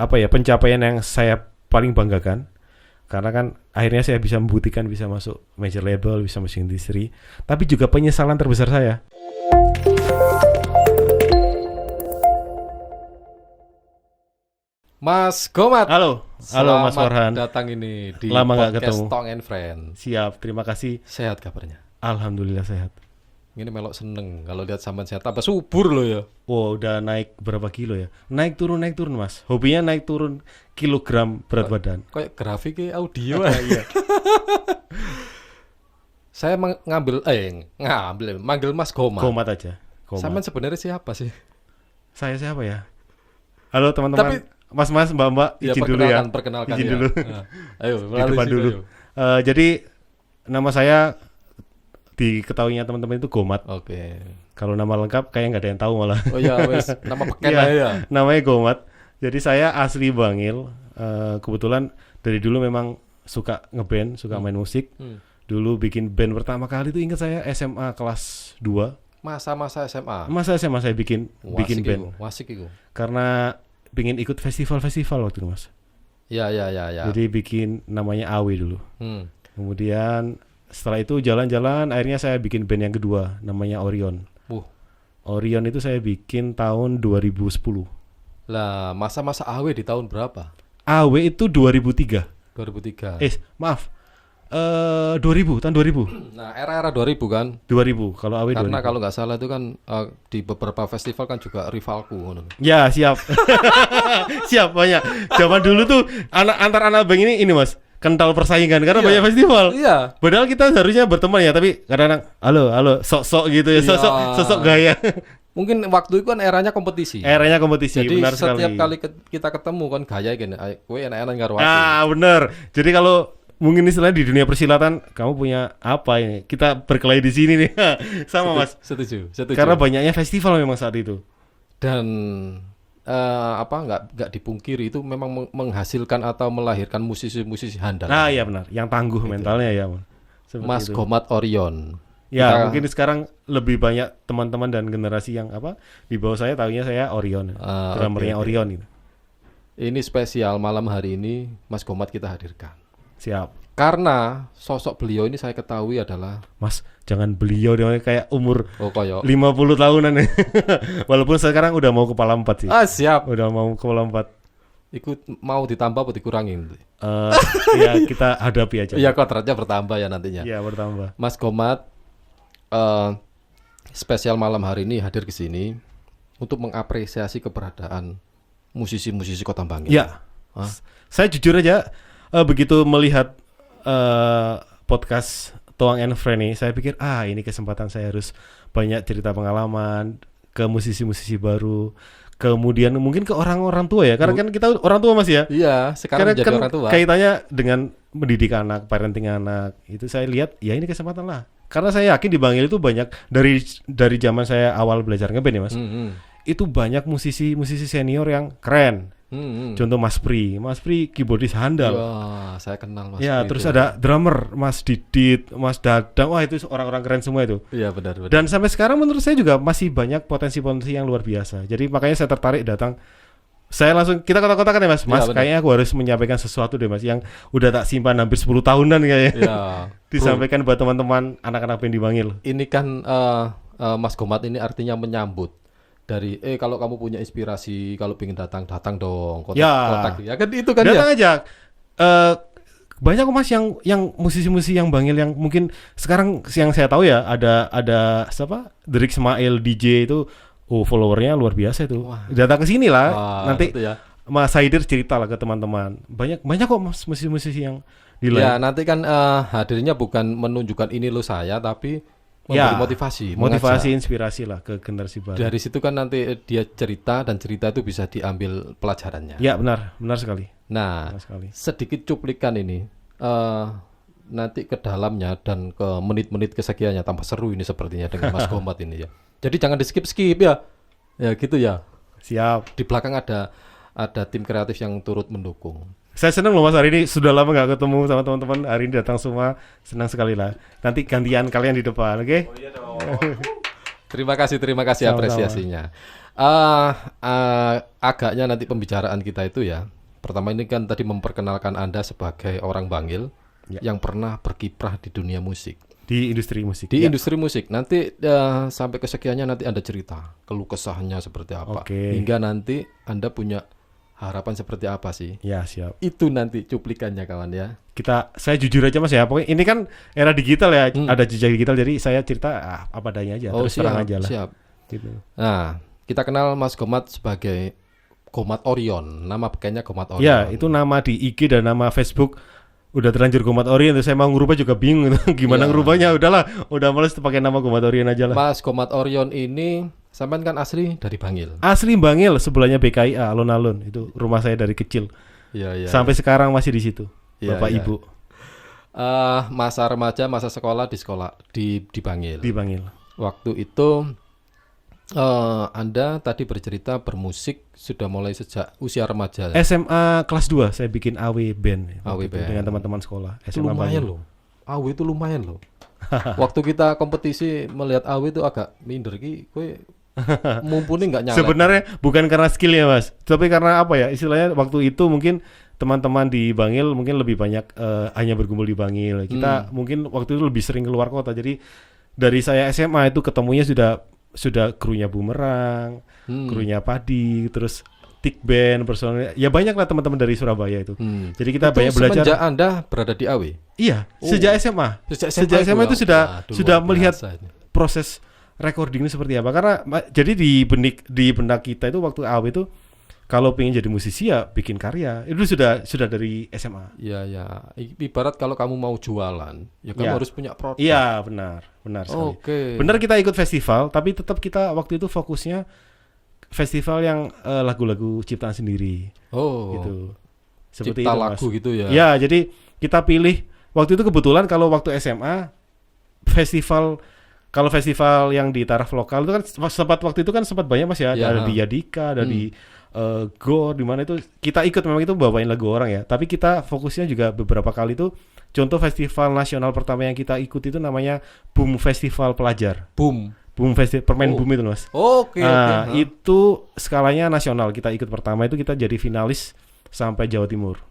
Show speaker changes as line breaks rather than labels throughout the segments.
pencapaian yang saya paling banggakan. Karena kan akhirnya saya bisa membuktikan bisa masuk major label, bisa masuk industri. Tapi juga penyesalan terbesar saya.
Mas Gomat.
Halo Mas Farhan.
Datang ini di
Lama nggak
podcast
ketemu.
Tong and Friend.
Siap, terima kasih.
Sehat kabarnya?
Alhamdulillah sehat.
Ini melok seneng kalau lihat sampean sehat, tambah subur loh ya.
Wow, udah naik berapa kilo ya? Naik turun Mas. Hobinya naik turun kilogram berat badan.
Kayak grafiknya audio.
Iya.
Saya manggil Mas Gomat.
Gomat aja.
Sampean sebenarnya siapa sih?
Saya siapa ya? Halo teman-teman. Mas, Mbak,
Ya,
izin dulu ya.
Perkenalkan
izin
ya.
dulu.
Nah, ayo,
Di depan dulu. Jadi nama saya diketahuinya teman-teman itu Gomat.
Oke.
Kalau nama lengkap kayak nggak ada yang tahu malah.
Oh ya, wes nama peken
Iya,
lah ya.
Namanya Gomat. Jadi saya asli Bangil. Kebetulan dari dulu memang suka ngeband, suka main musik. Dulu bikin band pertama kali itu ingat saya SMA kelas 2.
Masa-masa SMA.
Masa SMA saya bikin band.
Wasik itu.
Karena pingin ikut festival-festival waktu itu, Mas.
Ya.
Jadi bikin namanya AW dulu. Kemudian setelah itu jalan-jalan, akhirnya saya bikin band yang kedua, namanya Orion. Orion itu saya bikin tahun 2010.
Lah, masa-masa AW di tahun berapa?
AW itu 2003.
2003.
Maaf. 2000, tahun 2000.
Nah, era-era 2000 kan?
2000, kalau AW 2000.
Karena kalau nggak salah itu kan di beberapa festival kan juga rivalku.
Ya, siap. Siap, banyak. Zaman dulu tuh antar anak band ini Mas, kental persaingan karena banyak festival.
Iya.
Padahal kita seharusnya berteman ya, tapi kadang-kadang halo, sok-sok gitu ya, sosok gaya.
Mungkin waktu itu kan eranya kompetisi. Jadi
benar
setiap
sekali.
kali kita ketemu kan gaya gini, kowe enak-enak karo aku.
Bener. Jadi kalau mungkin istilahnya di dunia persilatan, kamu punya apa ini? Kita berkelahi di sini nih. Sama Mas.
Setuju.
Karena banyaknya festival memang saat itu.
Dan nggak dipungkiri itu memang menghasilkan atau melahirkan musisi-musisi handal.
Nah, iya benar. Yang tangguh mentalnya ya,
Mas Gomat Orion.
Ya, mungkin sekarang lebih banyak teman-teman dan generasi yang di bawah saya tahunya saya Orion. Drummernya Orion itu.
Ini spesial malam hari ini Mas Gomat kita hadirkan.
Siap.
Karena sosok beliau ini saya ketahui adalah
Mas, jangan beliau dia kayak umur
50
tahunan. Walaupun sekarang udah mau kepala 4 sih.
Siap.
Udah mau kepala 4.
Ikut mau ditambah atau dikurangin?
Ya kita hadapi aja.
Iya, kontraknya bertambah ya nantinya.
Iya, bertambah.
Mas Gomat spesial malam hari ini hadir ke sini untuk mengapresiasi keberadaan musisi-musisi Kota Bangil.
Ya. Saya jujur aja begitu melihat podcast Toang and Friend ini, saya pikir ini kesempatan saya harus banyak cerita pengalaman ke musisi-musisi baru. Kemudian mungkin ke orang-orang tua ya, karena kan kita orang tua Mas ya.
Iya, sekarang jadi orang tua.
Kaitannya dengan mendidik anak, parenting anak. Itu saya lihat ya ini kesempatan lah. Karena saya yakin di Bangil itu banyak dari zaman saya awal belajar ngeband ya Mas. Itu banyak musisi senior yang keren. Contoh Mas Pri keyboardis handal.
Wah, saya kenal Mas.
Ya, terus ada drummer Mas Didit, Mas Dadang. Wah, itu orang-orang keren semua itu.
Iya, benar.
Dan sampai sekarang menurut saya juga masih banyak potensi-potensi yang luar biasa. Jadi makanya saya tertarik datang. Saya langsung kita kotak-kotakan ya Mas. Mas, kayaknya aku harus menyampaikan sesuatu deh Mas yang udah tak simpan hampir 10 tahunan kayaknya.
Iya.
Disampaikan buat teman-teman anak-anak band di Bangil.
Ini kan Mas Gomat ini artinya menyambut dari kalau kamu punya inspirasi kalau pengen datang dong kontak ya kan itu kan
datang
ya.
Aja. Banyak kok Mas yang musisi-musisi yang Bangil yang mungkin sekarang yang saya tahu ya ada siapa? Derik Ismail DJ itu followernya luar biasa itu. Datang ke sini lah nanti ya. Mas Haidir cerita lah ke teman-teman. Banyak kok Mas musisi-musisi yang di
ya nanti kan hadirnya bukan menunjukkan ini lo saya tapi memberi motivasi,
inspirasi lah ke generasi baru.
Dari situ kan nanti dia cerita dan cerita itu bisa diambil pelajarannya.
Ya benar sekali.
Nah, sedikit cuplikan ini nanti ke dalamnya dan ke menit-menit kesekiannya tambah seru ini sepertinya dengan Mas Gomat ini ya. Jadi jangan di skip ya. Ya gitu ya.
Siap.
Di belakang ada tim kreatif yang turut mendukung.
Saya senang loh Mas, hari ini sudah lama nggak ketemu sama teman-teman. Hari ini datang semua, senang sekali lah. Nanti gantian kalian di depan, oke?
Oh iya dong. Terima kasih
Sama-sama.
apresiasinya. Agaknya nanti pembicaraan kita itu ya. Pertama ini kan tadi memperkenalkan Anda sebagai orang Bangil yang pernah berkiprah di dunia musik.
Di industri musik.
Di industri musik. Nanti sampai kesekiannya nanti Anda cerita keluh kesahnya seperti apa. Hingga nanti Anda punya harapan seperti apa sih?
Ya, siap.
Itu nanti cuplikannya kawan ya.
Saya jujur aja Mas ya. Pokoknya ini kan era digital ya, ada jejak digital, jadi saya cerita apa adanya aja, terus terang aja lah.
Siap.
Gitu.
Nah, kita kenal Mas Gomat sebagai Gomat Orion. Nama pakainya Gomat Orion.
Ya, itu nama di IG dan nama Facebook udah terlanjur Gomat Orion. Saya mau ngubah juga bingung gimana ngerubahnya. Udahlah, udah males pakai nama Gomat Orion aja lah.
Mas Gomat Orion ini sampean kan asli dari Bangil.
Asli Bangil, sebelahnya BKIA alun-alun. Itu rumah saya dari kecil. Sampai sekarang masih di situ. Bapak Ibu.
Masa remaja, masa sekolah di Bangil.
Di Bangil.
Waktu itu Anda tadi bercerita bermusik sudah mulai sejak usia remaja.
SMA kelas 2 saya bikin AW band. Dengan teman-teman sekolah.
SMA lumayan loh. AW itu lumayan loh. Waktu kita kompetisi melihat AW itu agak minder kowe mumpuni nggak nyala.
Sebenarnya bukan karena skill ya Mas, tapi karena apa ya? Istilahnya waktu itu mungkin teman-teman di Bangil mungkin lebih banyak hanya berkumpul di Bangil. Kita mungkin waktu itu lebih sering keluar kota. Jadi dari saya SMA itu ketemunya sudah krunya Bumerang, krunya Padi, terus Tik Band, personel. Ya banyak lah teman-teman dari Surabaya itu. Jadi kita banyak belajar.
Semenjak Anda berada di AW?
Iya, sejak SMA. Sejak SMA itu sudah melihat proses recording ini seperti apa. Karena jadi di benak kita itu waktu AW itu kalau pengen jadi musisi ya bikin karya. Itu sudah dari SMA.
Iya. Ibarat kalau kamu mau jualan, ya kamu harus punya produk.
Iya, benar sekali. Benar, kita ikut festival, tapi tetap kita waktu itu fokusnya festival yang lagu-lagu ciptaan sendiri. Gitu. Seperti
cipta
itu,
lagu
Mas.
gitu ya.
Ya, jadi kita pilih waktu itu kebetulan kalau waktu SMA kalau festival yang di taraf lokal itu kan waktu itu kan sempat banyak Mas ya. Ada di Yadika, ada di Gor, di mana itu kita ikut, memang itu bawain lagu orang ya. Tapi kita fokusnya juga beberapa kali itu. Contoh festival nasional pertama yang kita ikut itu namanya Boom Festival Pelajar. Boom Festival permen Boom itu Mas. Itu skalanya nasional. Kita ikut pertama itu kita jadi finalis sampai Jawa Timur.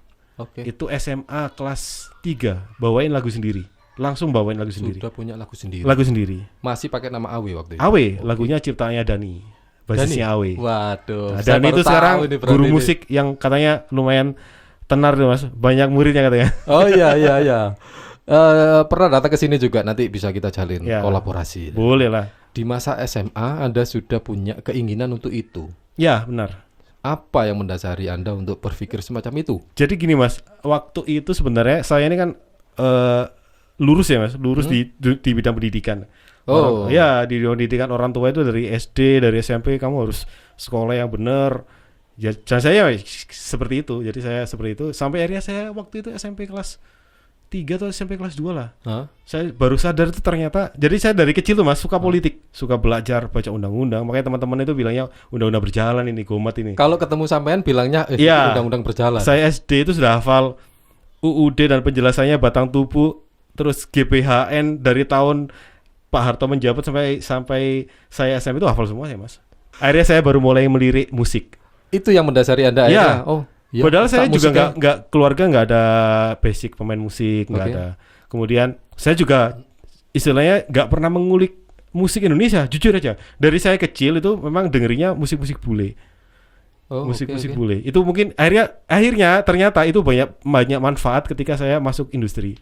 Itu SMA kelas 3 bawain lagu sendiri. Langsung bawain lagu sendiri.
Sudah punya lagu sendiri.
Lagu sendiri.
Masih pakai nama AW waktu itu.
AW, lagunya ciptaannya Dani. Basisnya AW.
Waduh.
Nah, Dani itu sekarang guru musik yang katanya lumayan tenar tuh Mas. Banyak muridnya katanya.
Oh iya. Pernah datang ke sini juga, nanti bisa kita jalin kolaborasi.
Boleh lah.
Di masa SMA Anda sudah punya keinginan untuk itu.
Ya, benar.
Apa yang mendasari Anda untuk berpikir semacam itu?
Jadi gini Mas, waktu itu sebenarnya saya ini kan lurus ya Mas, di bidang pendidikan. Di bidang pendidikan orang tua itu dari SD, dari SMP kamu harus sekolah yang benar. Ya, dan saya seperti itu. Jadi saya seperti itu sampai akhirnya saya waktu itu SMP kelas 3 atau SMP kelas 2 lah. Saya baru sadar itu ternyata. Jadi saya dari kecil tuh Mas suka politik, suka belajar, baca undang-undang. Makanya teman-teman itu bilangnya undang-undang berjalan ini, Gomat ini.
Kalau ketemu sampean bilangnya undang-undang berjalan.
Saya SD itu sudah hafal UUD dan penjelasannya batang tubuh, terus GBHN dari tahun Pak Harto menjabat sampai saya SMP itu hafal semua ya Mas. Akhirnya saya baru mulai melirik musik.
Itu yang mendasari Anda akhirnya.
Ya, padahal saya juga nggak keluarga nggak ada basic pemain musik, nggak ada. Kemudian saya juga istilahnya nggak pernah mengulik musik Indonesia, jujur aja. Dari saya kecil itu memang dengerinnya musik-musik bule. Musik-musik bule. Itu mungkin akhirnya ternyata itu banyak manfaat ketika saya masuk industri.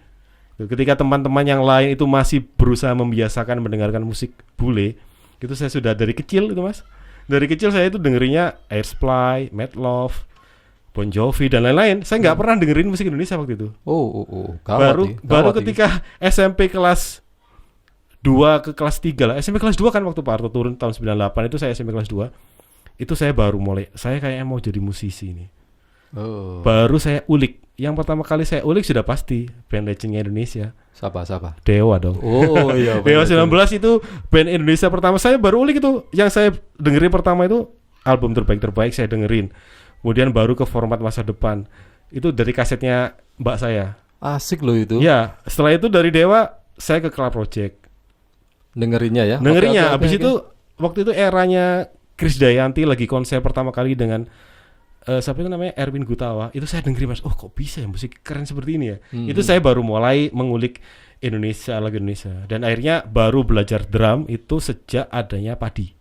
Ketika teman-teman yang lain itu masih berusaha membiasakan mendengarkan musik bule, itu saya sudah dari kecil itu Mas. Dari kecil saya itu dengerinnya Air Supply, Mad Love, Bon Jovi dan lain-lain. Saya nggak pernah dengerin musik Indonesia waktu itu. Baru ketika SMP kelas 2 ke kelas 3 lah. SMP kelas 2 kan waktu Pak Harto turun tahun 98 itu saya SMP kelas 2. Itu saya baru mulai. Saya kayaknya mau jadi musisi ini. Baru saya ulik. Yang pertama kali saya ulik sudah pasti band legendnya Indonesia.
Siapa?
Dewa dong.
Iya.
Dewa 19 itu band Indonesia pertama. Saya baru ulik itu. Yang saya dengerin pertama itu album terbaik saya dengerin. Kemudian baru ke format masa depan. Itu dari kasetnya mbak saya.
Asik loh itu.
Ya, setelah itu dari Dewa saya ke Club Project.
Dengerinnya ya.
Habis itu waktu itu eranya Krisdayanti lagi konser pertama kali dengan siapa itu namanya, Erwin Gutawa, itu saya dengerin Mas, oh kok bisa ya musik keren seperti ini ya. Itu saya baru mulai mengulik Indonesia, lagu Indonesia, dan akhirnya baru belajar drum itu sejak adanya Padi.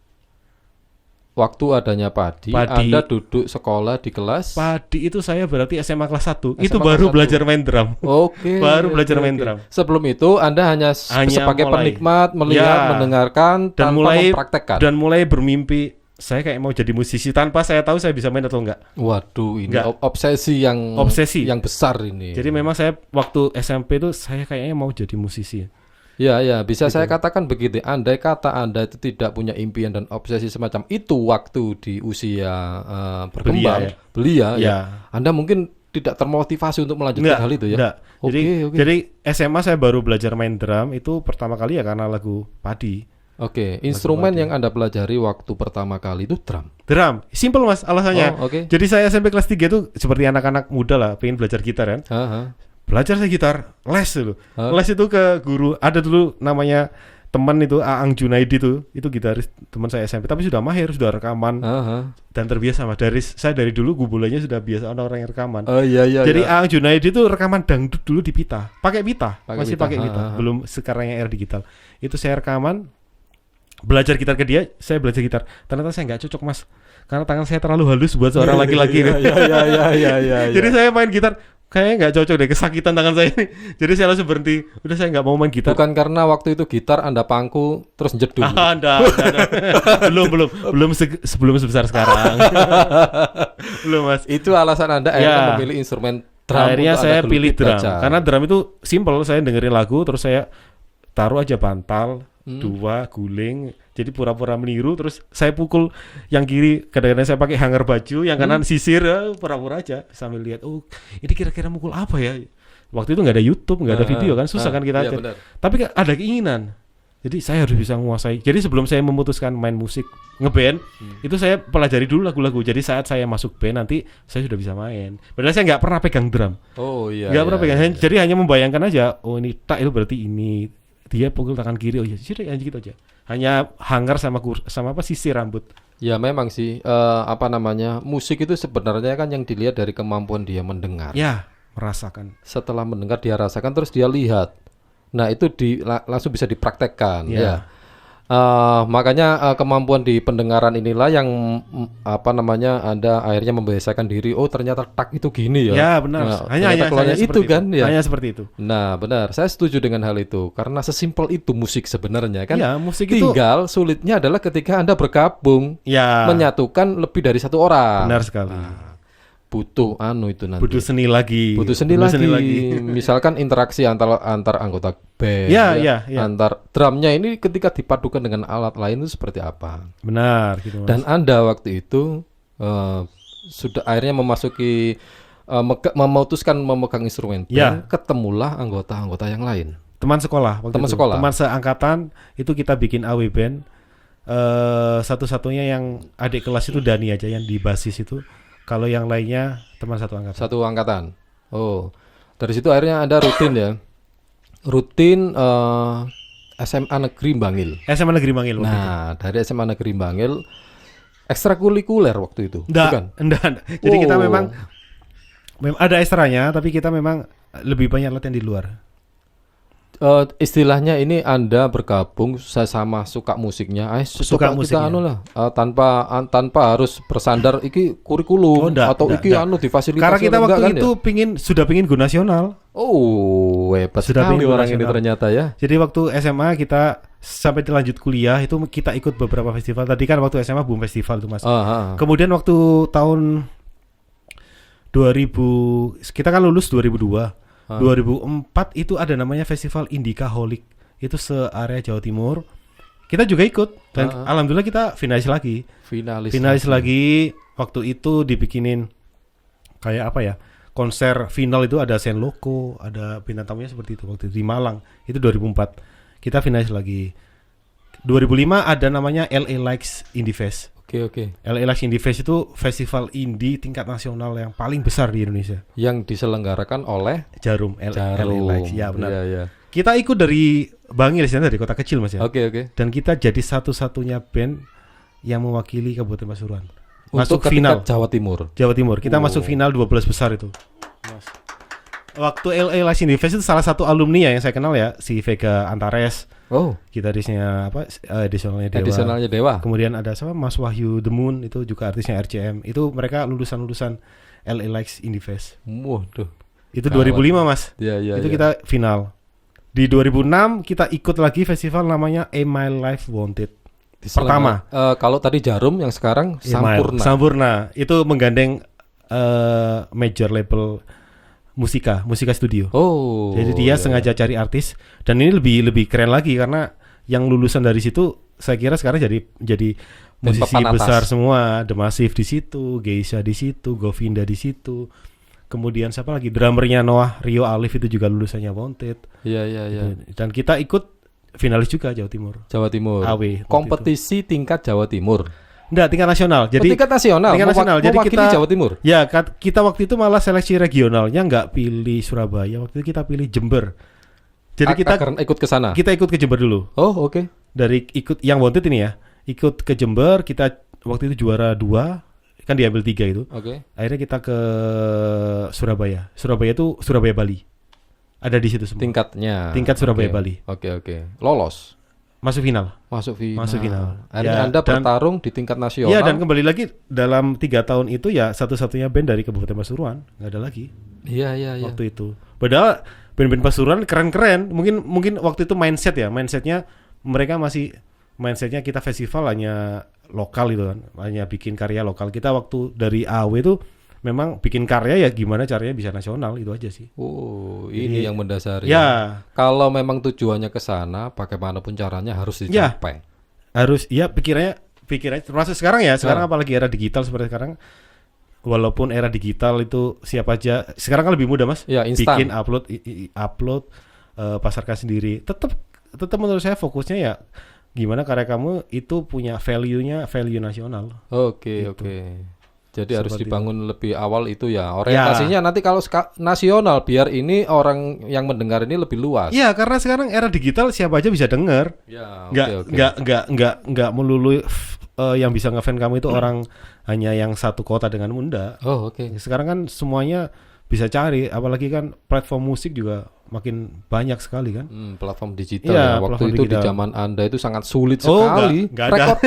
Waktu adanya Padi, Anda duduk sekolah di kelas.
Padi itu saya berarti SMA kelas 1.
SMA
Itu
kelas
baru
1.
belajar main drum.
Oke.
Baru belajar main drum.
Sebelum itu Anda hanya sebagai
mulai.
penikmat, melihat, mendengarkan,
dan
tanpa
mulai
mempraktekkan.
Dan mulai bermimpi saya kayak mau jadi musisi tanpa saya tahu saya bisa main atau enggak.
Waduh, ini
Enggak.
obsesi yang besar ini.
Jadi memang saya waktu SMP itu saya kayaknya mau jadi musisi.
Ya, bisa saya katakan begitu. Andai kata Anda itu tidak punya impian dan obsesi semacam itu waktu di usia berkembang, belia, ya, Anda mungkin tidak termotivasi untuk melanjutkan hal itu ya.
Enggak. Jadi SMA saya baru belajar main drum itu pertama kali ya karena lagu Padi.
Oke, instrumen yang Anda pelajari waktu pertama kali itu drum.
Drum, simple Mas alasannya. Jadi saya SMP kelas 3 itu seperti anak-anak muda lah, pengen belajar gitar kan. Belajar saya gitar, les dulu. Les itu ke guru, ada dulu namanya teman itu Aang Junaidi itu gitaris teman saya SMP, tapi sudah mahir, sudah rekaman. Dan terbiasa Mas. Saya dari dulu gubulanya sudah biasa orang yang rekaman. Jadi Aang Junaidi itu rekaman dangdut dulu di pita, pakai pita, masih pakai pita, belum sekarang yang era digital. Itu saya rekaman, belajar gitar ke dia, saya belajar gitar. Ternyata saya nggak cocok Mas, karena tangan saya terlalu halus buat seorang laki-laki. Jadi saya main gitar kayaknya nggak cocok deh, kesakitan tangan saya ini. Jadi saya langsung berhenti. Udah saya nggak mau main gitar.
Bukan karena waktu itu gitar Anda pangku terus jedul.
belum sebelum sebesar sekarang. Belum Mas.
Itu alasan Anda akhirnya memilih instrumen drum.
Akhirnya saya pilih drum karena drum itu simple. Saya dengerin lagu terus saya taruh aja bantal, 2 guling. Jadi pura-pura meniru, terus saya pukul yang kiri, kadang-kadang saya pakai hanger baju, yang kanan sisir, pura-pura aja sambil lihat, oh ini kira-kira mukul apa ya. Waktu itu nggak ada YouTube, nggak ada video kan, susah kan kita. Tapi ada keinginan, jadi saya harus bisa menguasai. Jadi sebelum saya memutuskan main musik, ngeband, itu saya pelajari dulu lagu-lagu. Jadi saat saya masuk band nanti saya sudah bisa main. Padahal saya nggak pernah pegang drum. Nggak pernah pegang. Jadi hanya membayangkan aja, oh ini tak itu berarti ini. Dia pukul tangan kiri, oh iya sih gitu aja. Hanya hanger sama sisir rambut.
Ya memang sih musik itu sebenarnya kan yang dilihat dari kemampuan dia mendengar.
Ya, merasakan.
Setelah mendengar dia rasakan terus dia lihat. Nah, itu langsung bisa dipraktekkan ya. Makanya kemampuan di pendengaran inilah yang Anda akhirnya membiasakan diri. Oh ternyata tak itu gini ya.
Ya benar. Hanya
itu kan ya.
Hanya seperti itu.
Nah benar. Saya setuju dengan hal itu karena sesimpel itu musik sebenarnya kan.
Ya, musik
tinggal sulitnya adalah ketika Anda bergabung, menyatukan lebih dari satu orang.
Benar sekali.
Butuh itu nanti.
Butuh seni lagi.
Misalkan interaksi antar anggota band, antar drumnya ini ketika dipadukan dengan alat lain itu seperti apa?
Benar gitu Mas.
Dan Anda waktu itu sudah akhirnya memutuskan memegang instrumen band, ketemulah anggota-anggota yang lain.
Teman sekolah teman seangkatan itu kita bikin AW band. Satu-satunya yang adik kelas itu Dani aja yang di basis itu. Kalau yang lainnya teman satu angkatan. Oh, dari situ akhirnya Anda rutin ya? Rutin SMA Negeri Bangil. SMA Negeri Bangil.
Nah, dari SMA Negeri Bangil ekstrakurikuler waktu itu.
Enggak. Jadi kita memang ada ekstranya, tapi kita memang lebih banyak latihan di luar.
Istilahnya ini Anda bergabung sama suka musiknya,
suka musiknya.
tanpa harus bersandar iki kurikulum difasilitasi.
Karena kita waktu itu sudah pingin go nasional.
Oh, hebat sekali orang ini ternyata ya.
Jadi waktu SMA kita sampai lanjut kuliah itu kita ikut beberapa festival. Tadi kan waktu SMA boom festival itu Mas. Kemudian waktu tahun 2000 kita kan lulus 2002. 2004 itu ada namanya festival Indikaholic, itu se-area Jawa Timur. Kita juga ikut dan alhamdulillah kita finalis lagi. Waktu itu dibikinin kayak apa ya, konser final itu ada Sen Loko, ada bintang tamunya seperti itu waktu itu di Malang. Itu 2004 kita finalis lagi. 2005 ada namanya LA Likes Indie Fest.
Oke.
LA Likes Indie Fest itu festival indie tingkat nasional yang paling besar di Indonesia.
Yang diselenggarakan oleh
Jarum. LA Likes, ya benar.
Iya.
Kita ikut dari Bangil, dari kota kecil Mas ya.
Oke.
Dan kita jadi satu-satunya band yang mewakili Kabupaten Pasuruan.
Untuk
Masuk final
Jawa Timur.
Jawa Timur. Kita masuk final 12 besar itu. Mas. Waktu LA Lights in the Fest itu salah satu alumni ya yang saya kenal ya, si Vega Antares.
Oh,
Gitarisnya apa? Additionalnya Dewa.
additionalnya Dewa.
Kemudian ada siapa? Mas Wahyu The Moon, itu juga artisnya RCM. Itu mereka lulusan LA Lights in the Fest.
Waduh.
Itu
Gawat.
2005 Mas.
Ya, ya,
Itu
ya.
kita final. Di 2006 kita ikut lagi festival namanya A My Life Wanted. Pertama.
Kalau tadi Jarum, yang sekarang Sampurna.
Sampurna. Itu menggandeng major label Musika Studio.
Oh.
Jadi dia
ya,
sengaja cari artis, dan ini lebih keren lagi karena yang lulusan dari situ saya kira sekarang jadi musisi
papan atas.
besar semua. The Massive di situ, Geisha di situ, Govinda di situ. Kemudian siapa lagi? Drummernya Noah Rio Alif itu juga lulusannya Wanted.
Iya, iya, iya.
Dan kita ikut finalis juga Jawa Timur.
Jawa Timur.
AW.
Kompetisi tingkat Jawa Timur.
Enggak, tingkat nasional. Jadi
tingkat nasional.
tingkat nasional. Jadi
mewakili
kita
Jawa Timur.
Ya, kita waktu itu malah seleksi regionalnya nggak pilih Surabaya. Waktu itu kita pilih Jember. Jadi
Karena ikut ke sana.
kita ikut ke Jember dulu.
Oh, oke.
Dari ikut yang Wanted ini ya. Ikut ke Jember, kita waktu itu juara 2, kan diambil 3 itu.
Oke.
Akhirnya kita ke Surabaya. Surabaya itu Surabaya Bali. Ada di situ semua.
Tingkatnya.
Tingkat Surabaya
Oke.
Bali.
Oke. Lolos.
Masuk final.
Masuk
Masuk final.
Akhirnya
Ya,
Anda
dan-
bertarung di tingkat nasional.
Iya, dan kembali lagi dalam 3 tahun itu ya satu-satunya band dari Kabupaten Pasuruan, nggak ada lagi
Iya.
waktu itu. Padahal band-band Pasuruan keren-keren. Mungkin waktu itu mindsetnya mindsetnya kita festival hanya lokal gitu kan, hanya bikin karya lokal. Kita waktu dari AW itu memang bikin karya ya gimana caranya bisa nasional, itu aja sih.
Oh, ini
Jadi,
yang mendasari.
Ya,
Kalau memang tujuannya ke sana, bagaimanapun caranya harus
Ya.
dicapai.
harus ya pikirannya termasuk sekarang ya. Sekarang
Nah.
apalagi era digital seperti sekarang. Walaupun era digital itu siapa aja sekarang kan lebih mudah Mas.
Ya, instan.
Bikin upload pasarkan sendiri. Tetap menurut saya fokusnya ya gimana karya kamu itu punya value nasional.
Oke,
Gitu.
oke. Jadi harus
Seperti
dibangun lebih awal itu ya. Orientasinya nanti kalau nasional biar ini orang yang mendengar ini lebih luas.
Iya, karena sekarang era digital siapa aja bisa denger.
Ya,
Nggak melulu yang bisa ngefan kamu itu orang hanya yang satu kota dengan Munda.
Oh, oke.
Sekarang kan semuanya bisa cari, apalagi kan platform musik juga makin banyak sekali kan.
Platform digital
Iya,
ya. Waktu
platform
itu di
digital.
zaman Anda itu sangat sulit
Oh,
sekali.
nggak ada.
Rekod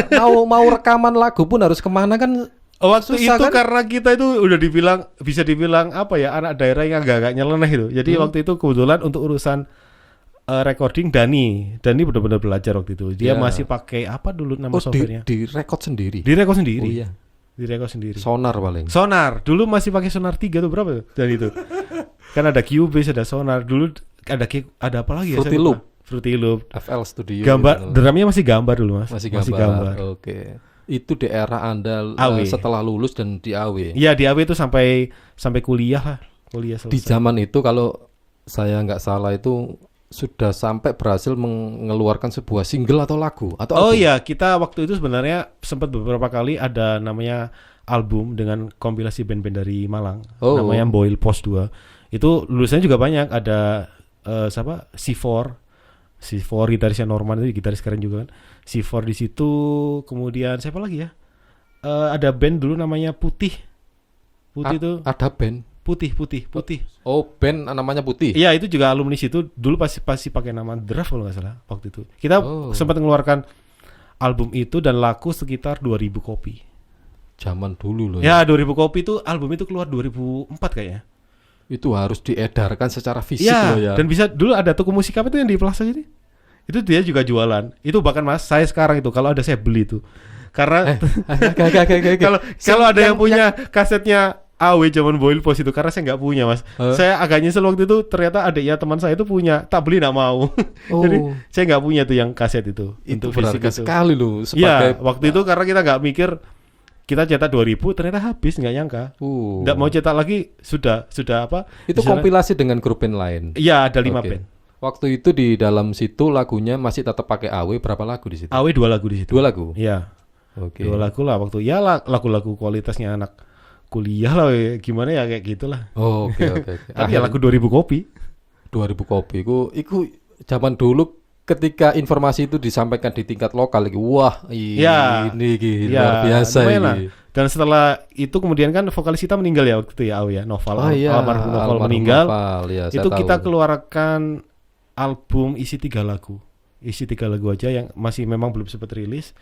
mau rekaman lagu pun harus kemana kan?
Waktu
Susah,
itu
kan?
karena kita itu udah bisa dibilang apa ya, anak daerah yang agak nyeleneh itu. Jadi waktu itu kebetulan untuk urusan recording Dani benar-benar belajar waktu itu. Dia
Ya.
masih pakai apa dulu nama
Oh,
softwarenya?
di rekod sendiri.
Direkod sendiri.
Oh iya.
Direkod sendiri.
Sonar paling.
Sonar. Dulu masih pakai Sonar 3 tuh berapa tuh? Dan itu. Kan ada Cubase, ada Sonar. Dulu ada apa lagi ya?
Fruity
Saya lupa.
Loop.
Fruity Loop.
FL Studio.
Gambar
gitu.
drumnya masih gambar dulu, Mas.
Masih gambar. Oke. Itu di era Anda
AW.
setelah lulus dan di AW.
Iya, di AW itu sampai kuliah lah. Kuliah selesai.
Di zaman itu kalau saya nggak salah itu sudah sampai berhasil mengeluarkan sebuah single atau lagu atau
Oh
album?
iya, kita waktu itu sebenarnya sempat beberapa kali ada namanya album dengan kompilasi band-band dari Malang,
Oh.
namanya Boil Post 2. Itu lulusannya juga banyak, ada siapa? C4 gitarisnya Norman, itu gitaris keren juga kan. C4 di situ, kemudian siapa lagi ya? Ada band dulu namanya Putih. Putih itu
Ada band.
Putih.
Oh, band namanya Putih.
Iya, itu juga alumni situ. Dulu pasti pakai nama Draft kalau nggak salah waktu itu. Kita
Oh.
sempat mengeluarkan album itu dan laku sekitar 2000 kopi.
Zaman dulu loh.
Ya, 2000 kopi itu album itu keluar 2004 kayaknya.
Itu harus diedarkan secara fisik
Iya,
loh ya.
dan bisa dulu ada toko musik apa itu yang di Plaza ini. Itu dia juga jualan. Itu bahkan Mas, saya sekarang itu kalau ada saya beli itu. Karena kalau ada yang punya kasetnya AW zaman Boil Post itu, karena saya nggak punya Mas. Saya agak nyesel waktu itu, ternyata adiknya teman saya itu punya, tak beli nggak mau.
Oh.
Jadi saya nggak punya tuh yang kaset itu.
Itu
untuk fisik
berharga
itu.
sekali loh
Iya, waktu itu karena kita nggak mikir, kita cetak 2000 ternyata habis, nggak nyangka. Nggak mau cetak lagi, sudah apa?
Itu
Misalnya-
kompilasi dengan grup band lain.
Iya, ada 5
Oke.
band.
Waktu itu di dalam situ lagunya masih tetap pakai AW, berapa lagu di situ?
AW 2 lagu di situ.
2 lagu.
Iya.
Oke.
2 lagu lah waktu. Ya lagu-lagu kualitasnya anak kuliah lah, gimana ya kayak gitulah.
Oh, oke.
Tapi ya lagu 2000 kopi.
2000 kopi. Iku zaman dulu ketika informasi itu disampaikan di tingkat lokal lagi, wah
Ya.
ini
Ya,
luar biasa
lumayan lah.
ini.
Dan setelah itu kemudian kan vokalis kita meninggal ya waktu itu ya, Au ya, Noval.
Oh iya,
Almarhum Noval
almarhum
meninggal.
Noval, ya, saya
Itu kita
tahu.
keluarkan album isi 3 lagu. Isi 3 lagu aja yang masih memang belum sempat rilis.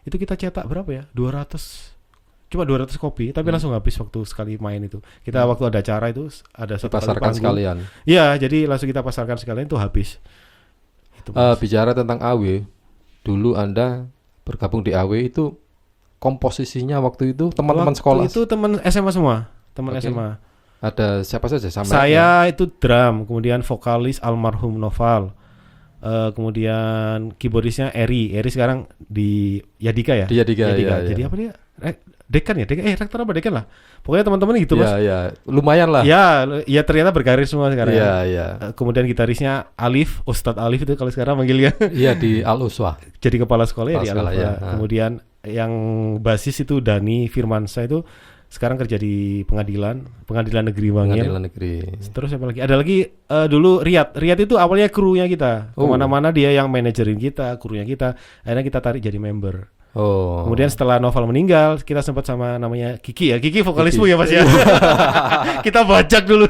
Itu kita cetak berapa ya? 200, cuma 200 kopi, tapi langsung habis waktu sekali main itu. Kita waktu ada acara itu ada satu kali
Pasarkan
panggung.
sekalian.
Iya, jadi langsung kita pasarkan sekalian itu habis. Itu, Mas.
Bicara tentang AW, dulu Anda bergabung di AW itu komposisinya waktu itu teman-teman
Waktu
sekolah.
itu teman SMA semua, teman
Oke.
SMA.
Ada siapa saja sama
Saya itu drum, kemudian vokalis almarhum Noval. Kemudian keyboardisnya Eri sekarang di Yadika ya.
Dia Yadika, ya,
Jadi
ya.
apa dia? Dekan ya, rektor apa dekan lah. Pokoknya teman-teman gitu Mas.
Ya, ya, lumayan lah.
Ya ternyata berkarir semua sekarang.
Iya, iya.
Kemudian gitarisnya Alif, Ustadz Alif itu kalau sekarang manggilnya.
Iya di Al Uswah.
Jadi kepala sekolah ya
Kepala
di
sekolah,
Alfa.
ya.
Kemudian yang basis itu Dani Firmansyah itu sekarang kerja di pengadilan negeri Bangil.
Pengadilan Negeri.
Terus apa lagi? Ada lagi dulu Riyad itu awalnya krunya kita.
Oh.
Kemana-mana dia yang manajerin kita, krunya kita. Akhirnya kita tarik jadi member.
Oh.
Kemudian setelah Noval meninggal, kita sempat sama namanya Kiki ya. Kiki vokalismu
Kiki.
ya Mas ya. Kita bajak dulu.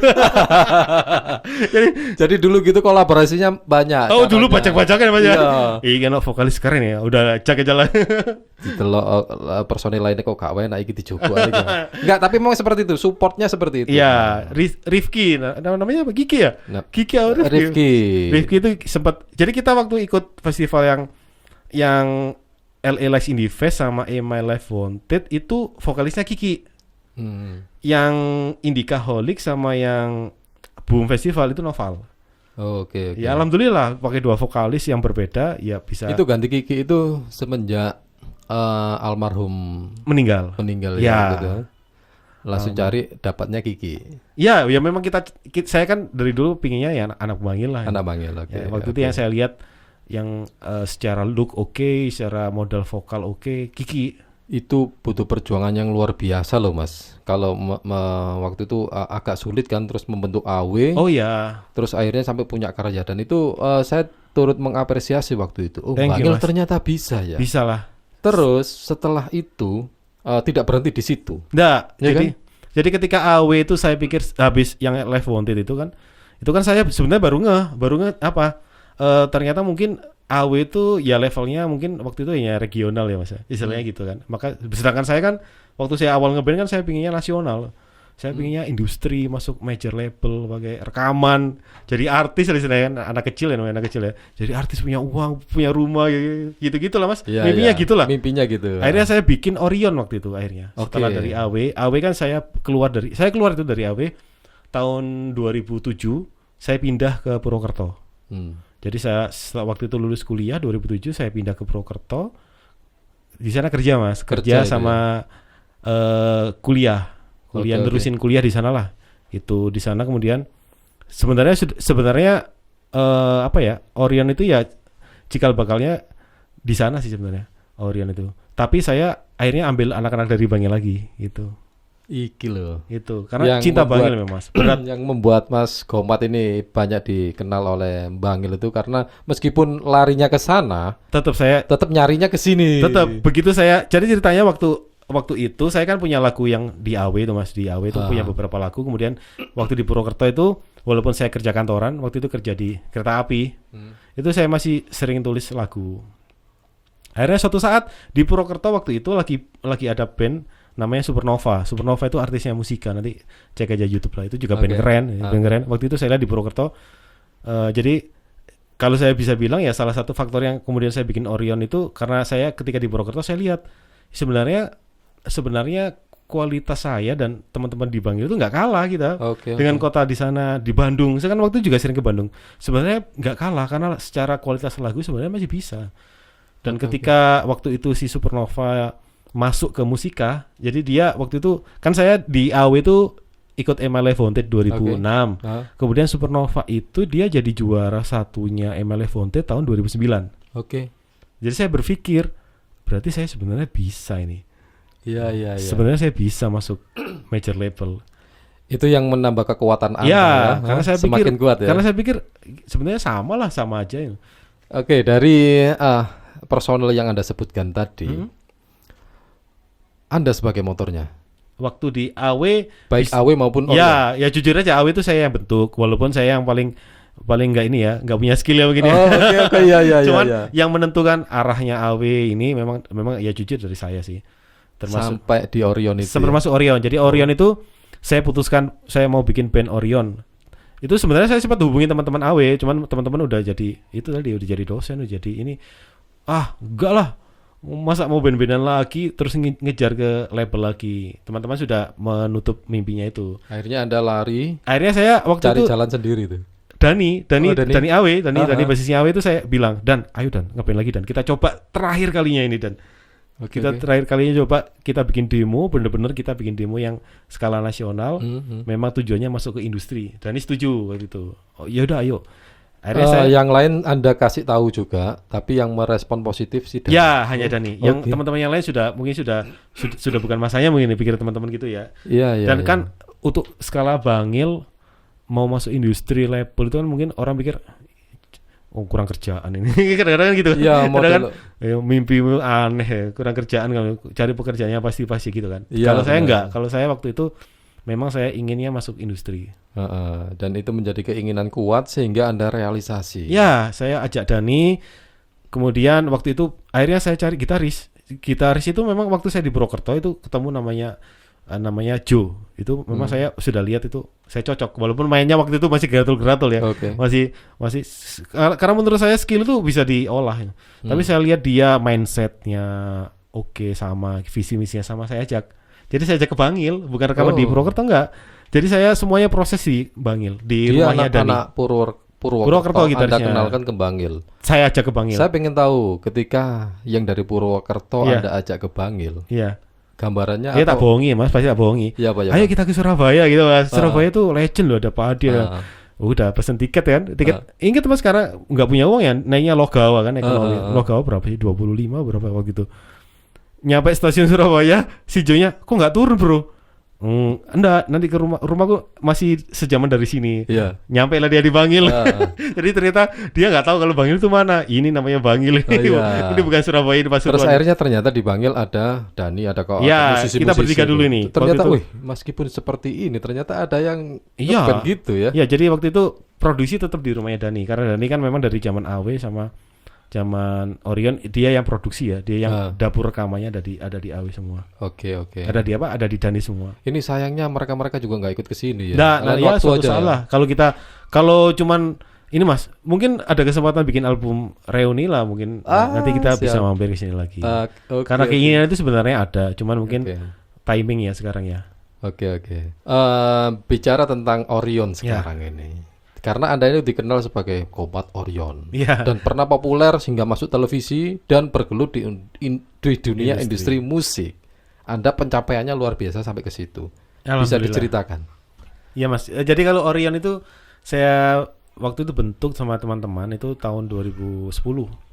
Jadi dulu gitu kolaborasinya banyak.
Oh dulu bajak-bajakan ya Mas ya.
Iya.
Iya, vokalis keren ya. Udah cak aja lah.
Delok personil lainnya kok gak enak iki dijogo aja. Enggak, tapi memang seperti itu, supportnya seperti itu.
Iya, Rifki, namanya apa? Kiki ya?
Nah,
Kiki atau
Rifki.
Rifki itu sempat. Jadi kita waktu ikut festival yang LA Live Indie Fest sama My Life Wanted itu vokalisnya Kiki. Yang Indicaholic sama yang Boom Festival itu Noval.
Oke.
Ya alhamdulillah pakai 2 vokalis yang berbeda ya bisa.
Itu ganti Kiki itu semenjak almarhum
meninggal.
ya gitu. Langsung cari dapatnya Kiki.
Ya memang saya kan dari dulu pinginnya ya anak Bangil lah.
Anak Bangil, oke.
Ya, waktu itu yang saya lihat yang secara look oke, secara modal vokal oke, Kiki.
Itu butuh perjuangan yang luar biasa loh Mas. Kalau waktu itu agak sulit kan, terus membentuk AW.
Oh ya.
Terus akhirnya sampai punya karya, dan itu saya turut mengapresiasi waktu itu. Oh,
Thank you,
Bangil
Mas.
ternyata bisa ya.
Bisa lah.
Terus setelah itu tidak berhenti di situ.
Nggak,
Ya
jadi ketika AW itu saya pikir habis yang Live Wanted itu kan saya sebenarnya baru ngeh apa ternyata mungkin AW itu ya levelnya mungkin waktu itu ya regional ya Mas ya, istilahnya gitu kan. Maka sedangkan saya kan waktu saya awal ngeband kan saya pinginnya nasional. Saya pinginnya industri, masuk major label, pakai rekaman, jadi artis istilahnya kan, anak kecil ya. Jadi artis punya uang, punya rumah gitu-gitu lah Mas.
Ya,
Mimpinya
ya.
gitu lah.
Mimpinya gitu.
Akhirnya saya bikin Orion waktu itu akhirnya.
Oke.
Setelah dari AW kan saya keluar itu dari AW tahun 2007, saya pindah ke Purwokerto. Jadi saya setelah waktu itu lulus kuliah 2007 saya pindah ke Purwokerto. Di sana kerja Mas, kerja sama kuliah nerusin kuliah di sana lah. Itu di sana kemudian sebenarnya apa ya? Orion itu ya cikal bakalnya di sana sih sebenarnya Orion itu. Tapi saya akhirnya ambil anak-anak dari Bangil lagi gitu.
Iki loh.
Itu karena cinta Bangil memang Mas. Berat.
Yang membuat Mas Gomat ini banyak dikenal oleh Bangil itu karena meskipun larinya ke sana, tetap nyarinya ke sini.
Tetap begitu saya. Jadi ceritanya waktu itu saya kan punya lagu yang di AW itu Mas, di AW itu punya beberapa lagu. Kemudian waktu di Purwokerto itu walaupun saya kerja kantoran, waktu itu kerja di kereta api. Itu saya masih sering tulis lagu. Akhirnya suatu saat di Purwokerto waktu itu lagi ada band namanya Supernova. Supernova itu artisnya Musika. Nanti cek aja YouTube lah. Itu juga band keren. Waktu itu saya lihat di Purwokerto. Jadi kalau saya bisa bilang ya salah satu faktor yang kemudian saya bikin Orion itu karena saya ketika di Purwokerto saya lihat sebenarnya kualitas saya dan teman-teman di Bangil itu nggak kalah kita dengan kota di sana di Bandung. Saya kan waktu itu juga sering ke Bandung. Sebenarnya nggak kalah karena secara kualitas lagu sebenarnya masih bisa. Dan ketika waktu itu si Supernova masuk ke Musika, jadi dia waktu itu kan saya di AW itu ikut My Life Wanted 2006. Kemudian Supernova itu dia jadi juara satunya My Life Wanted tahun 2009. Jadi saya berpikir berarti saya sebenarnya bisa ini.
Iya.
Sebenarnya saya bisa masuk major label.
Itu yang menambah kekuatan Anda.
Iya, karena saya
semakin
pikir
kuat ya.
Karena saya pikir sebenarnya sama aja.
Oke, dari personel yang Anda sebutkan tadi, Anda sebagai motornya,
Waktu di AW
baik AW maupun Orion.
ya jujur aja AW itu saya yang bentuk, walaupun saya yang paling nggak ini ya, nggak punya skill ya begini.
Oh, oke, iya.
Cuman
iya.
yang menentukan arahnya AW ini memang ya jujur dari saya sih. Termasuk
Sampai di Orion itu.
termasuk Orion. Jadi Orion itu saya putuskan saya mau bikin band Orion. Itu sebenarnya saya sempat hubungi teman-teman AW, cuman teman-teman udah jadi itu tadi udah jadi dosen, udah jadi ini. Enggak lah. Masa mau band-bandan lagi terus ngejar ke label lagi. Teman-teman sudah menutup mimpinya itu.
Akhirnya Anda lari
Akhirnya saya waktu
cari
itu
jalan sendiri tuh.
Dani AW, Dani
Aha.
basisnya AW itu saya bilang, Dan, ayo Dan, ngapain lagi Dan? Kita coba terakhir kalinya ini Dan.
Oke,
Kita
oke.
terakhir kalinya coba kita bikin demo, bener-bener kita bikin demo yang skala nasional. Memang tujuannya masuk ke industri. Dani setuju waktu itu. Oh ya udah ayo. Akhirnya saya
Yang lain Anda kasih tahu juga, tapi yang merespon positif sih Dani.
ya hanya Dani. Yang
Oke.
teman-teman yang lain sudah bukan masanya mungkin pikir teman-teman gitu ya.
Iya.
Dan kan untuk skala Bangil mau masuk industri label itu kan mungkin orang pikir kurang kerjaan ini. Kadang-kadang kan gitu.
Iya,
Kadang-kadang
model.
mimpimu aneh ya, kurang kerjaan kalau cari pekerjaannya pasti gitu kan.
Iya,
Kalau saya
benar.
enggak, kalau saya waktu itu memang saya inginnya masuk industri.
Dan itu menjadi keinginan kuat sehingga Anda realisasi.
Ya, saya ajak Dani. Kemudian waktu itu akhirnya saya cari gitaris. Gitaris itu memang waktu saya di Purwokerto itu ketemu namanya Joe. Itu memang saya sudah lihat itu saya cocok. Walaupun mainnya waktu itu masih geratul-geratul ya.
Oke.
Masih karena menurut saya skill itu bisa diolah. Tapi saya lihat dia mindsetnya oke, sama visi misinya sama, saya ajak. Jadi saya ajak ke Bangil, bukan rekaman di Purwokerto enggak. Jadi saya semuanya proses di Bangil, di
Dia
rumahnya Dani.
anak-anak
Purwokerto
Purwokerto Anda
gitarisnya.
kenalkan ke Bangil.
Saya ajak ke Bangil.
Saya pengen tahu ketika yang dari Purwokerto
Iya.
Anda ajak ke Bangil,
Iya.
gambarannya
Dia tak bohongi Mas, pasti tak bohongi.
Iya, Pak, ya,
Ayo
Pak.
kita ke Surabaya gitu Mas. Surabaya tuh legend loh, ada Pak Adi.
Ah.
Udah pesen tiket kan. Ingat Mas, karena nggak punya uang ya, naiknya Logawa kan ekonomi. Logawa berapa sih? 25 berapa waktu itu. Nyampe stasiun Surabaya, si Jonya kok nggak turun, Bro? Enggak, nanti ke rumahku masih sejaman dari sini.
Iya.
Nyampe lah dia di Bangil.
Ah.
Jadi ternyata dia nggak tahu kalau Bangil itu mana. Ini namanya Bangil.
iya.
Ini bukan Surabaya, ini
Terus
Pasuruan.
akhirnya ternyata di Bangil ada Dani, ada kok
Ya,
musisi-musisi
kita bertiga
itu.
dulu ini.
Ternyata,
Waktu itu-
wih, meskipun seperti ini, ternyata ada yang
Iya.
ngeband gitu ya.
Ya, jadi waktu itu produksi tetap di rumahnya Dani, karena Dani kan memang dari zaman AW sama zaman Orion dia yang produksi ya, dia yang dapur rekamannya ada di AW semua.
Oke.
Ada di apa? Ada di Dani semua.
Ini sayangnya mereka juga nggak ikut ke sini ya.
Nah,
Lain
ya
waktu
suatu
aja.
salah. Kalau cuman ini Mas, mungkin ada kesempatan bikin album reuni lah mungkin. Nanti kita bisa
siap.
mampir ke sini lagi.
Oke,
Karena
oke.
keinginan itu sebenarnya ada, cuman mungkin
Oke.
timing ya sekarang ya.
Oke. Bicara tentang Orion sekarang ini. Karena Anda ini dikenal sebagai Kombat Orion.
Iya.
Dan pernah populer sehingga masuk televisi dan bergelut di dunia industri musik. Anda pencapaiannya luar biasa sampai ke situ. Bisa
Alhamdulillah.
diceritakan?
Iya Mas. Jadi kalau Orion itu saya waktu itu bentuk sama teman-teman itu tahun 2010.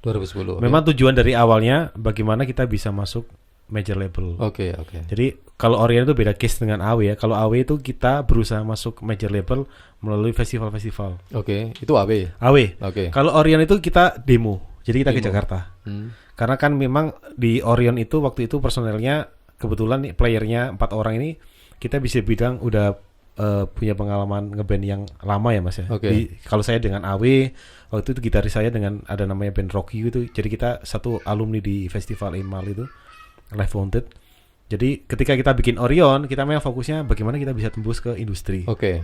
2010.
Memang tujuan dari awalnya bagaimana kita bisa masuk major label.
Oke.
Jadi kalau Orion itu beda case dengan AW ya. Kalau AW itu kita berusaha masuk major label melalui festival-festival.
Oke, itu AB.
AW.
Oke.
Kalau Orion itu kita demo. Jadi kita ke
Demo.
Jakarta.
Hmm.
Karena kan memang di Orion itu waktu itu personelnya kebetulan nih playernya 4 orang ini kita bisa bilang udah punya pengalaman ngeband yang lama ya Mas ya.
Oke.
Kalau saya dengan AW waktu itu gitaris saya dengan ada namanya band Rocky itu. Jadi kita satu alumni di festival Emal itu Live Wanted. Jadi ketika kita bikin Orion, kita memang fokusnya bagaimana kita bisa tembus ke industri.
Oke.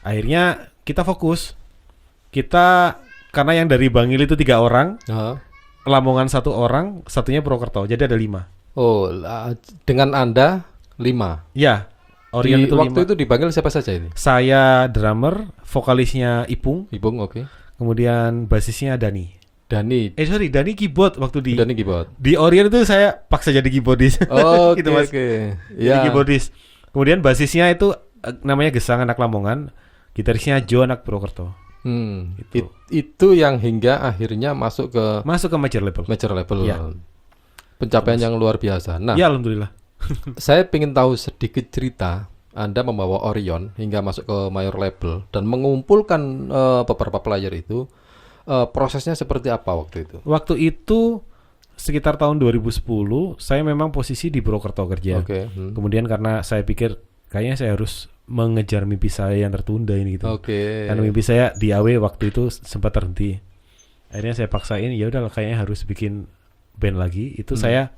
Akhirnya kita fokus. Kita karena yang dari Bangil itu 3 orang,
Aha.
Lamongan 1 orang, satunya Purwokerto. Jadi ada 5.
Oh, dengan Anda 5.
Ya, Orion itu
waktu
5.
itu dipanggil siapa saja ini?
Saya drummer, vokalisnya Ipung,
Ibung, oke.
kemudian basisnya Dani.
Dani
Dani keyboard waktu di
keyboard.
di Orion itu saya paksa jadi keyboardist.
Oke,
Gitu, Mas.
oke.
Jadi
Ya.
keyboardist. Kemudian basisnya itu namanya Gesang anak Lamongan, gitarisnya Jo anak Purwokerto. Gitu.
Itu yang hingga akhirnya masuk ke
Masuk ke major label.
major level.
Ya.
Pencapaian yang luar biasa. Nah,
Ya alhamdulillah.
saya ingin tahu sedikit cerita Anda membawa Orion hingga masuk ke mayor label dan mengumpulkan beberapa player itu. prosesnya seperti apa waktu itu?
Waktu itu sekitar tahun 2010 saya memang posisi di Purwokerto kerja.
Oke.
Kemudian karena saya pikir kayaknya saya harus mengejar mimpi saya yang tertunda ini gitu.
Oke.
Karena mimpi saya di AW waktu itu sempat terhenti. Akhirnya saya paksain, ya udah kayaknya harus bikin band lagi. Itu saya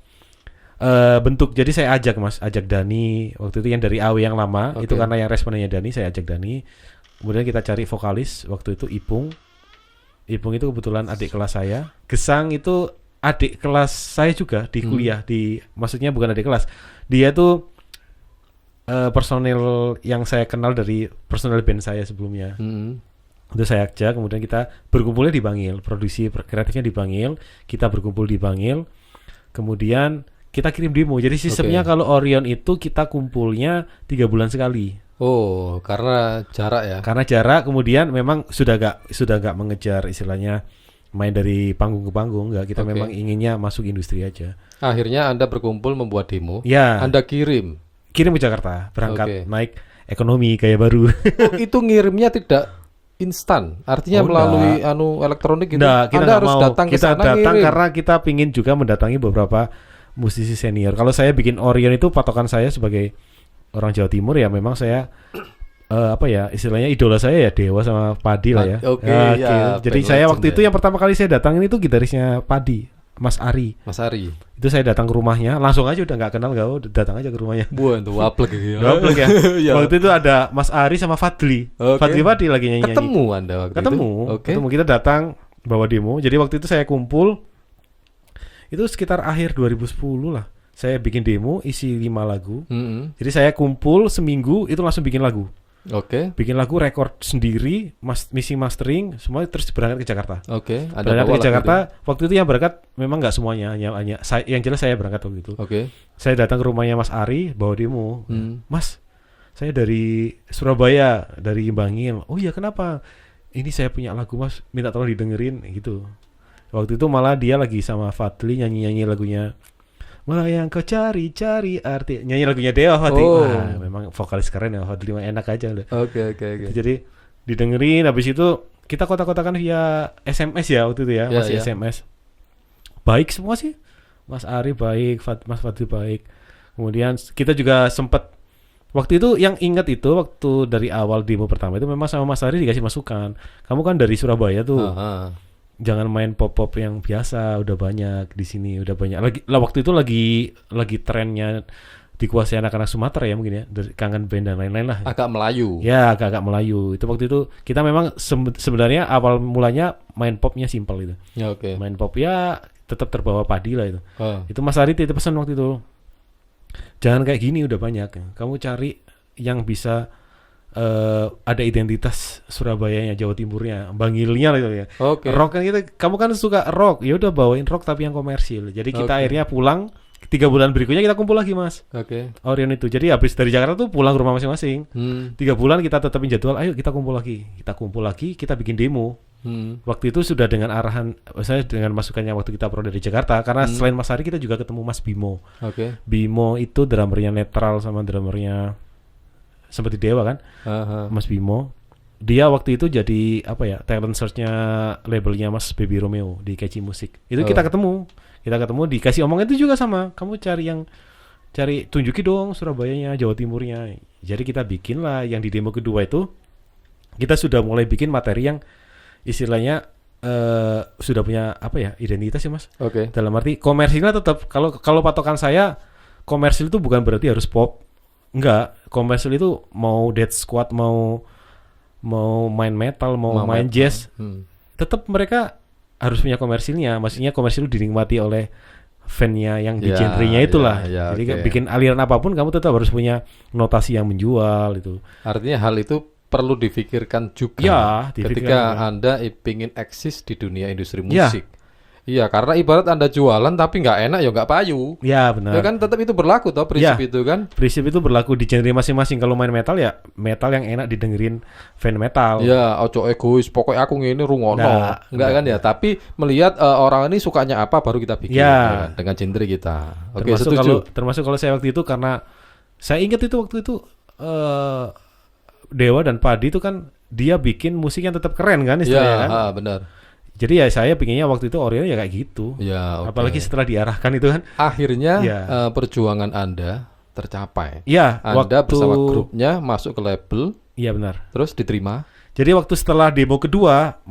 bentuk, jadi saya ajak Dani waktu itu yang dari AW yang lama.
Oke.
Itu karena yang responnya Dani, saya ajak Dani. Kemudian kita cari vokalis, waktu itu Ipung itu kebetulan adik kelas saya. Gesang itu adik kelas saya juga di kuliah, maksudnya bukan adik kelas. Dia tuh personil yang saya kenal dari personil band saya sebelumnya. Itu saya ajak, kemudian kita berkumpulnya di Bangil, produksi kreatifnya di Bangil, kita berkumpul di Bangil, kemudian kita kirim demo. Jadi sistemnya kalau Orion itu kita kumpulnya 3 bulan sekali.
Oh, karena jarak ya?
Karena jarak, kemudian memang sudah gak mengejar istilahnya main dari panggung ke panggung, enggak. Kita memang inginnya masuk industri aja.
Akhirnya Anda berkumpul membuat demo.
Ya.
Anda kirim
ke Jakarta, berangkat naik ekonomi kayak baru.
Oh, itu ngirimnya tidak instan, artinya melalui elektronik gitu.
Kita
Anda harus datang ke sana.
Kita datang
ngirim.
karena kita pingin juga mendatangi beberapa musisi senior. Kalau saya bikin Orion itu patokan saya sebagai orang Jawa Timur ya, memang saya istilahnya idola saya ya Dewa sama Padi lah ya. Jadi saya waktu itu yang pertama kali saya datangin itu gitarisnya Padi, Mas Ari. Itu saya datang ke rumahnya, langsung aja udah nggak kenal, datang aja ke rumahnya.
Buan tuh waplek gitu.
Waplek ya. Waktu itu ada Mas Ari sama Fadli. Fadli Padi lagi nyanyi.
Ketemu Anda waktu itu?
Ketemu, kita datang bawa demo. Jadi waktu itu saya kumpul itu sekitar akhir 2010 lah. Saya bikin demo isi 5 lagu. Jadi saya kumpul seminggu itu langsung bikin lagu. Bikin lagu, rekord sendiri, mixing mastering, semua terus berangkat ke Jakarta. Berangkat ke Jakarta. Waktu itu yang berangkat memang nggak semuanya, hanya yang jelas saya berangkat waktu itu. Saya datang ke rumahnya Mas Ari, bawa demo. Mas, saya dari Surabaya, dari Bangil. Oh iya, kenapa? Ini saya punya lagu Mas, minta tolong didengerin gitu. Waktu itu malah dia lagi sama Fadli nyanyi lagunya Malah yang kau cari arti, nyanyi lagunya Dewa Fadli. Memang vokalis keren ya Fadli, enak aja udah. Jadi didengerin, habis itu kita kotak-kotakan via SMS ya waktu itu ya, masih SMS. Baik semua sih. Mas Ari baik, Mas Fadli baik. Kemudian kita juga sempat waktu itu yang ingat itu waktu dari awal demo pertama itu memang sama Mas Ari dikasih masukan. Kamu kan dari Surabaya tuh. Jangan main pop-pop yang biasa, udah banyak di sini, udah banyak. Waktu itu lagi trennya dikuasai anak-anak Sumatera ya mungkin ya, dari Kangen Band dan lain-lain lah.
Agak Melayu.
Ya, agak Melayu. Itu waktu itu kita memang sebenarnya awal mulanya main popnya simpel itu. Main pop ya tetap terbawa Padi lah itu. Itu Mas Ari titip pesan waktu itu. Jangan kayak gini, udah banyak. Kamu cari yang bisa ada identitas Surabayanya, Jawa Timurnya, Bangilnya gitu ya. Rock kan kamu kan suka rock, ya udah bawain rock tapi yang komersil. Jadi kita akhirnya pulang 3 bulan berikutnya kita kumpul lagi Mas. Orion itu. Jadi habis dari Jakarta tuh pulang ke rumah masing-masing. 3 bulan kita tetapin jadwal, ayo kita kumpul lagi, kita bikin demo. Waktu itu sudah dengan arahan saya, dengan masukannya waktu kita pro dari Jakarta, karena selain Mas Ari kita juga ketemu Mas Bimo. Bimo itu drummernya Netral sama drummernya seperti Dewa kan, Mas Bimo. Dia waktu itu jadi talent search-nya labelnya Mas Baby Romeo di Keci Musik. Itu kita ketemu dikasih omongan itu juga sama. Kamu cari tunjuki dong Surabayanya, Jawa Timurnya. Jadi kita bikin lah yang di demo kedua itu. Kita sudah mulai bikin materi yang istilahnya sudah punya identitas ya Mas. Dalam arti komersilnya tetap, kalau patokan saya komersil itu bukan berarti harus pop. Enggak, komersil itu mau Dead Squad, mau main metal, mau main jazz, tetap mereka harus punya komersilnya. Maksudnya komersil dinikmati oleh fan-nya yang di genre-nya itulah. Jadi bikin aliran apapun kamu tetap harus punya notasi yang menjual itu.
Artinya hal itu perlu difikirkan juga ketika Anda ingin eksis di dunia industri musik. Iya, karena ibarat Anda jualan tapi nggak enak ya nggak payu.
Ya benar.
Ya kan tetap itu berlaku toh prinsip itu kan.
Prinsip itu berlaku di genre masing-masing. Kalau main metal ya metal yang enak didengerin fan metal.
Ya, ojo egois. Pokoknya aku ngene rungono. Enggak kan ya. Tapi melihat orang ini sukanya apa baru kita bikin ya kan? Dengan genre kita. Oke, setuju.
Termasuk kalau saya waktu itu, karena saya ingat itu waktu itu Dewa dan Padi itu kan dia bikin musik yang tetap keren kan istilahnya kan.
Benar.
Jadi ya saya pinginnya waktu itu Orion ya kayak gitu.
Ya, oke.
Apalagi setelah diarahkan itu kan.
Akhirnya
Ya.
perjuangan Anda tercapai.
Iya,
Anda
waktu
bersama grupnya masuk ke label,
Iya benar.
terus diterima.
Jadi waktu setelah demo kedua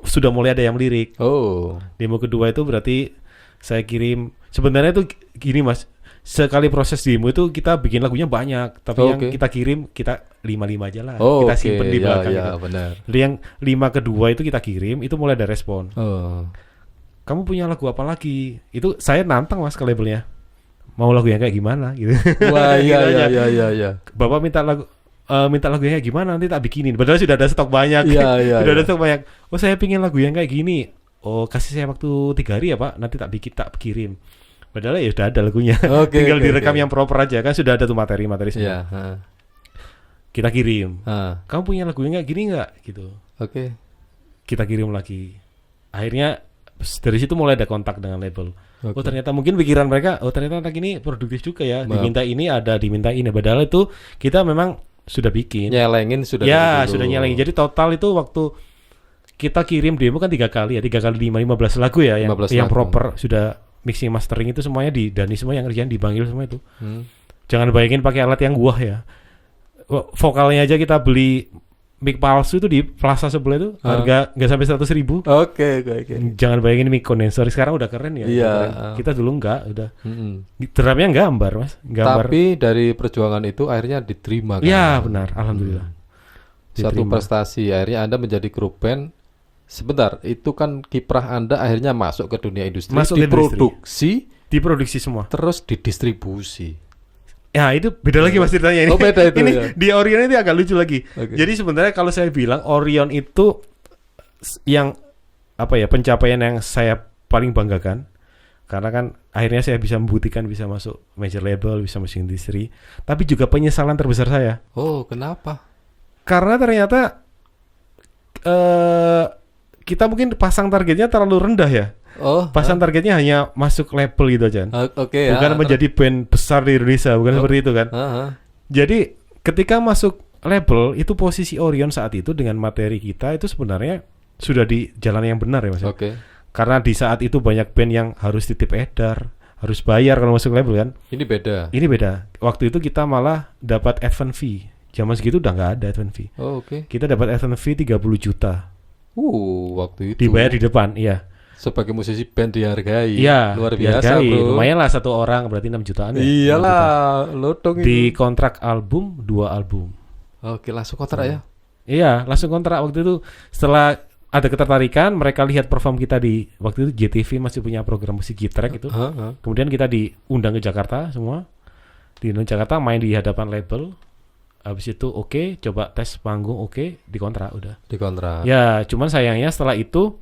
sudah mulai ada yang lirik.
Oh,
Demo kedua itu berarti saya kirim. Sebenarnya itu gini Mas. Sekali proses demo itu kita bikin lagunya banyak, tapi yang
Oke.
kita kirim kita 5 aja lah.
oh
Kita
oke.
simpen di belakang
Ya,
gitu.
benar.
Jadi yang 5 kedua itu kita kirim, itu mulai ada respon.
Oh,
Kamu punya lagu apa lagi? Itu saya nantang Mas ke labelnya. Mau lagu yang kayak gimana gitu.
wah, iya,
Gitu
iya,
aja.
iya, iya, iya.
Bapak minta lagu yang kayak gimana nanti tak bikinin. Padahal sudah ada stok banyak.
Iya, iya,
Sudah ada
iya.
stok banyak. Oh saya pingin lagu yang kayak gini. Oh kasih saya waktu 3 hari ya Pak. Nanti tak kirim. Padahal ya sudah ada lagunya.
Oke,
Tinggal
oke,
direkam
oke.
yang proper aja kan sudah ada tuh materi semua.
Iya,
Kita kirim.
Oke.
Kamu punya lagu yang kayak gini nggak? Gitu. Kita kirim lagi. Akhirnya dari situ mulai ada kontak dengan label.
Oke.
Oh ternyata mungkin pikiran mereka, oh ternyata anak ini produktif juga ya.
Maaf.
Diminta ini ada, diminta ini. Padahal itu kita memang sudah bikin.
Nyelengin sudah
Ya
dari dulu.
sudah nyalengin. Jadi total itu waktu kita kirim demo kan 3 kali ya, 3 kali 15 lagu ya, yang
15
yang
lagu.
proper sudah mixing mastering itu semuanya di Dani semua yang kerjaan dipanggil semua itu.
Hmm.
Jangan bayangin pakai alat yang gua ya. Vokalnya aja kita beli mic palsu itu di plaza sebelah itu harga nggak sampai 100.000.
Oke.
Jangan bayangin mic condenser sekarang udah keren ya.
Iya.
udah keren. Kita dulu enggak, udah
Mm-mm.
terapnya gambar Mas, gambar.
Tapi dari perjuangan itu akhirnya diterima kan?
Ya benar, alhamdulillah.
Satu
Diterima.
prestasi, akhirnya Anda menjadi grup band. Sebentar, itu kan kiprah Anda akhirnya masuk ke dunia industri,
Masuk ke
diproduksi,
Diproduksi semua.
terus didistribusi.
Ya itu beda lagi Mas ceritanya ini.
Oh, beda itu,
Ini
ya.
di Orion itu agak lucu lagi.
Oke.
Jadi sebenarnya kalau saya bilang Orion itu yang apa ya, pencapaian yang saya paling banggakan. Karena kan akhirnya saya bisa membuktikan bisa masuk major label, bisa masuk industri. Tapi juga penyesalan terbesar saya.
Oh, kenapa?
Karena ternyata kita mungkin pasang targetnya terlalu rendah ya.
Oh,
Pasang targetnya hanya masuk label gitu aja.
oke ya.
Bukan menjadi band besar di Indonesia, bukan seperti itu kan. Jadi ketika masuk label itu posisi Orion saat itu dengan materi kita itu sebenarnya sudah di jalan yang benar ya Mas.
Oke.
Karena di saat itu banyak band yang harus titip edar, harus bayar kalau masuk label kan.
Ini beda.
Ini beda. Waktu itu kita malah dapat advance fee. Zaman segitu udah nggak ada advance fee.
Oh, oke.
Kita dapat advance fee 30 juta.
Waktu itu
Dibayar di depan, iya.
sebagai musisi band dihargai.
Iya,
Luar biasa,
dihargai.
Bro.
Lumayan lah satu orang berarti 6 jutaan ya. 6 juta.
Iyalah, lotong
Di
itu.
kontrak album 2 album.
Oke, langsung kontrak ya.
Iya, langsung kontrak waktu itu. Setelah ada ketertarikan, mereka lihat perform kita di waktu itu JTV masih punya program musik G-Track itu. Kemudian kita diundang ke Jakarta semua. Diundang ke Jakarta main di hadapan label. Habis itu oke, coba tes panggung oke, dikontrak udah.
Di kontrak.
Ya, cuman sayangnya setelah itu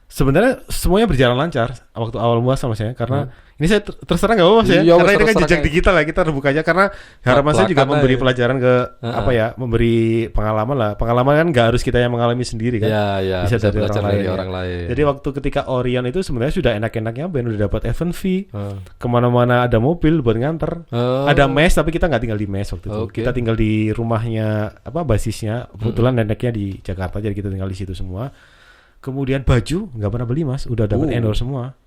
sebenarnya semuanya berjalan lancar waktu awal mula sama saya karena ini saya terserah nggak apa-apa Mas ya,
Iya,
karena ini kan
terserah
jejak
kayak-
digital ya, kita terbuka aja karena harapan saya juga
Belakang
memberi
aja.
pelajaran ke
Heeh.
apa ya, memberi pengalaman lah. Pengalaman kan nggak harus kita yang mengalami sendiri kan.
Ya,
Bisa dari
belajar
orang
dari
lain, ya.
orang lain.
Jadi waktu ketika Orion itu sebenarnya sudah enak-enaknya band udah dapat event fee,
Heeh.
kemana-mana ada mobil buat nganter.
Oh.
Ada mes tapi kita nggak tinggal di mes waktu itu.
Oke.
Kita tinggal di rumahnya apa basisnya. Kebetulan neneknya di Jakarta jadi kita tinggal di situ semua. Kemudian baju nggak pernah beli Mas, udah dapat endorse semua.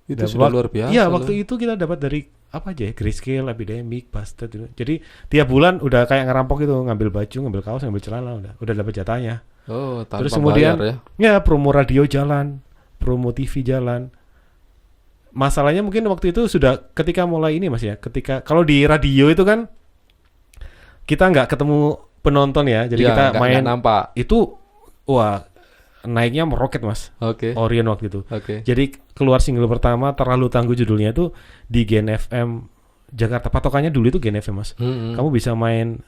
Itu
Dan
sudah luar biasa.
Iya,
loh.
waktu itu kita dapat dari apa aja ya, Grayscale, Epidemic, Busted gitu. Jadi tiap bulan udah kayak ngerampok gitu, ngambil baju, ngambil kaos, ngambil celana, udah dapat jatahnya.
Oh, tanpa
Terus kemudian
bayar
ya
ya.
promo radio jalan, promo TV jalan. Masalahnya mungkin waktu itu sudah ketika mulai ini Mas ya, ketika kalau di radio itu kan kita nggak ketemu penonton ya, jadi
Iya,
kita
nggak
main
nampak.
itu wah naiknya meroket Mas.
Oke.
Orion waktu itu.
Oke.
Jadi keluar single pertama Terlalu Tangguh judulnya itu di Gen FM Jakarta. Patokannya dulu itu Gen FM Mas.
Mm-mm.
Kamu bisa main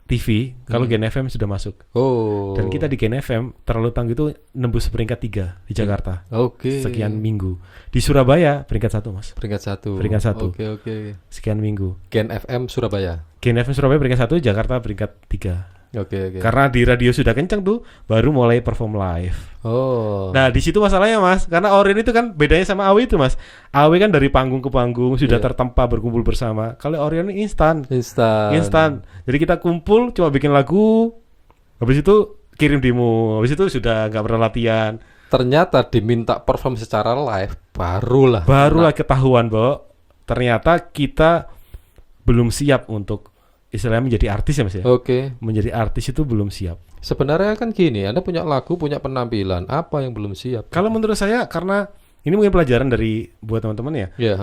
TV kalau
Hmm.
Gen FM sudah masuk.
Oh.
Dan kita di Gen FM Terlalu Tangguh itu nembus peringkat 3 di Jakarta.
Oke.
Sekian minggu. Di Surabaya peringkat 1 Mas.
Peringkat 1.
Peringkat 1.
Oke.
Sekian minggu.
Gen FM Surabaya.
Gen FM Surabaya peringkat 1, Jakarta peringkat 3.
Oke.
Karena di radio sudah kencang tuh, baru mulai perform live.
Oh.
Nah, di situ masalahnya Mas, karena Orion itu kan bedanya sama AW itu Mas. AW kan dari panggung ke panggung sudah
Iya.
tertempa berkumpul bersama. Kalau Orion ini instan.
Instan.
Instan. Jadi kita kumpul cuma bikin lagu. Habis itu kirim demo. Habis itu sudah nggak pernah latihan.
Ternyata diminta perform secara live, barulah
Ketahuan bahwa ternyata kita belum siap untuk istilahnya menjadi artis ya Mas ya.
Oke.
Menjadi artis itu belum siap.
Sebenarnya kan gini, Anda punya lagu, punya penampilan, apa yang belum siap?
Kalau menurut saya karena ini mungkin pelajaran dari buat teman-teman ya.
Iya.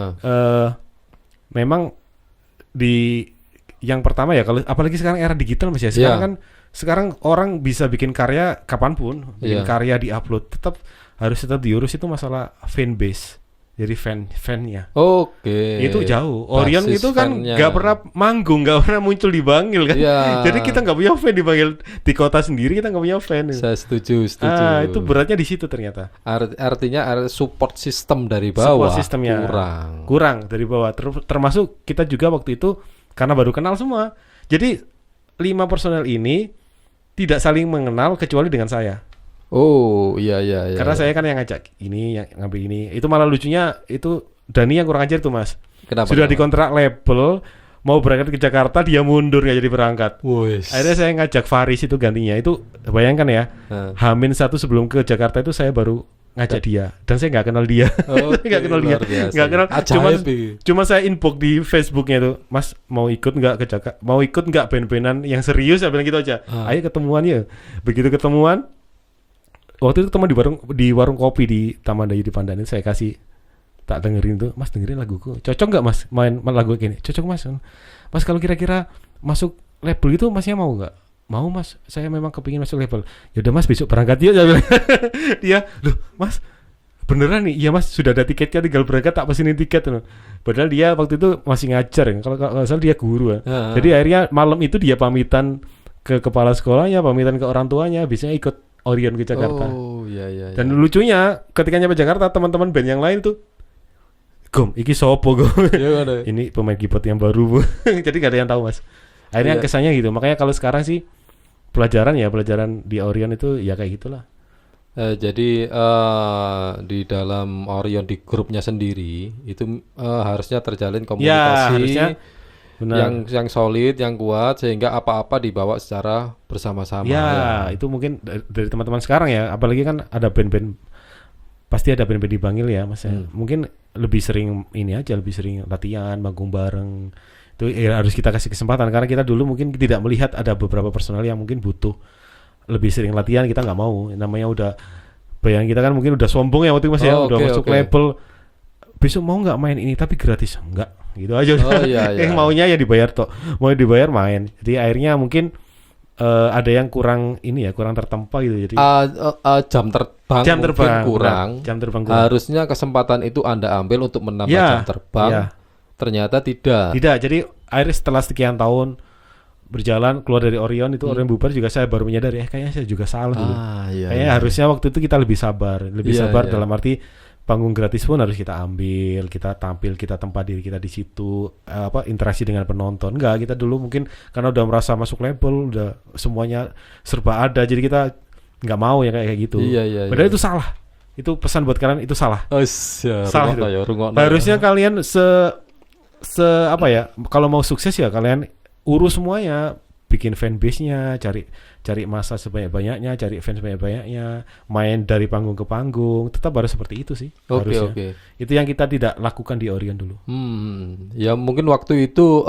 Memang di yang pertama ya, kalau apalagi sekarang era digital Mas ya. Sekarang orang bisa bikin karya kapanpun, bikin karya diupload, harus tetap diurus itu masalah fanbase. Jadi fan-fannya.
Oke.
Itu jauh. Orion
Basis
itu kan
fan-nya.
nggak pernah manggung, nggak pernah muncul di Bangil kan.
Iya.
Jadi kita nggak punya fan di Bangil, di kota sendiri kita nggak punya fan.
Saya setuju.
Itu beratnya di situ ternyata.
Artinya support system dari bawah
Support sistemnya
kurang
dari bawah. Termasuk kita juga waktu itu karena baru kenal semua. Jadi 5 personel ini tidak saling mengenal kecuali dengan saya.
Oh iya.
Karena saya kan yang ngajak ini, yang ngambil ini. Itu malah lucunya itu Dani yang kurang ajar tuh Mas.
Kenapa?
Sudah dikontrak label, mau berangkat ke Jakarta dia mundur nggak jadi berangkat.
Wis.
Akhirnya saya ngajak Faris itu gantinya. Itu bayangkan ya, H-1 sebelum ke Jakarta itu saya baru ngajak dia dan saya nggak kenal dia. Nggak kenal dia, nggak kenal. Cuma saya inbox di Facebooknya itu, Mas mau ikut nggak ke Jakarta? Mau ikut nggak band-bandan yang serius? Saya bilang gitu aja. Ayo ketemuan ya. Begitu ketemuan. Waktu itu teman di warung kopi di Taman Dayu di Pandan itu saya kasih tak dengerin tuh, Mas dengerin laguku, cocok nggak Mas main lagu gini? Cocok Mas. Mas kalau kira-kira masuk label itu Masnya mau nggak? Mau Mas, saya memang kepingin masuk label. Yaudah Mas besok berangkat yuk. Dia, loh Mas beneran nih? Iya Mas sudah ada tiketnya tinggal berangkat tak pesenin tiket. Padahal dia waktu itu masih ngajar ya, kalau nggak salah dia guru ya. Jadi akhirnya malam itu dia pamitan ke kepala sekolahnya, pamitan ke orang tuanya, biasanya ikut Orion ke Jakarta.
Oh iya.
Dan lucunya ketika nyampe Jakarta teman-teman band yang lain tuh, Gom, iki sopo Gom? Ini pemain keyboard yang baru. Jadi gak ada yang tahu Mas. Akhirnya kesannya gitu. Makanya kalau sekarang sih pelajaran di Orion itu ya kayak gitulah.
Jadi di dalam Orion di grupnya sendiri itu harusnya terjalin komunikasi.
Ya, harusnya. Benar.
Yang solid, yang kuat sehingga apa-apa dibawa secara bersama-sama.
Ya, itu mungkin dari teman-teman sekarang ya, apalagi kan ada band-band, pasti ada band-band di Bangil ya, Mas. Mungkin lebih sering lebih sering latihan, manggung bareng. Itu harus kita kasih kesempatan karena kita dulu mungkin tidak melihat ada beberapa personal yang mungkin butuh lebih sering latihan, kita nggak mau. Namanya udah bayangan kita kan mungkin udah sombong ya waktu itu Mas ya, udah masuk label. Besok mau nggak main ini tapi gratis? Enggak. Gitu aja. Yang maunya ya dibayar toh, mau dibayar main. Jadi akhirnya mungkin ada yang kurang tertempa gitu. Jadi
jam terbang kurang. Harusnya kesempatan itu Anda ambil untuk menambah jam terbang. Ternyata tidak. Jadi
akhirnya setelah sekian tahun berjalan keluar dari Orion itu Orion bubar juga saya baru menyadari kayaknya saya juga salah dulu. Kayaknya harusnya waktu itu kita lebih sabar dalam arti panggung gratis pun harus kita ambil, kita tampil, kita tempat diri kita di situ, interaksi dengan penonton. Enggak, kita dulu mungkin karena udah merasa masuk label, udah semuanya serba ada, jadi kita nggak mau ya kayak gitu. Padahal itu salah. Itu pesan buat kalian, itu salah. Salah itu. Harusnya kalian kalau mau sukses ya kalian urus semuanya, bikin fanbase-nya, cari masa sebanyak-banyaknya, cari fans sebanyak-banyaknya, main dari panggung ke panggung, tetap harus seperti itu sih. Harusnya. Itu yang kita tidak lakukan di Orion dulu.
Ya mungkin waktu itu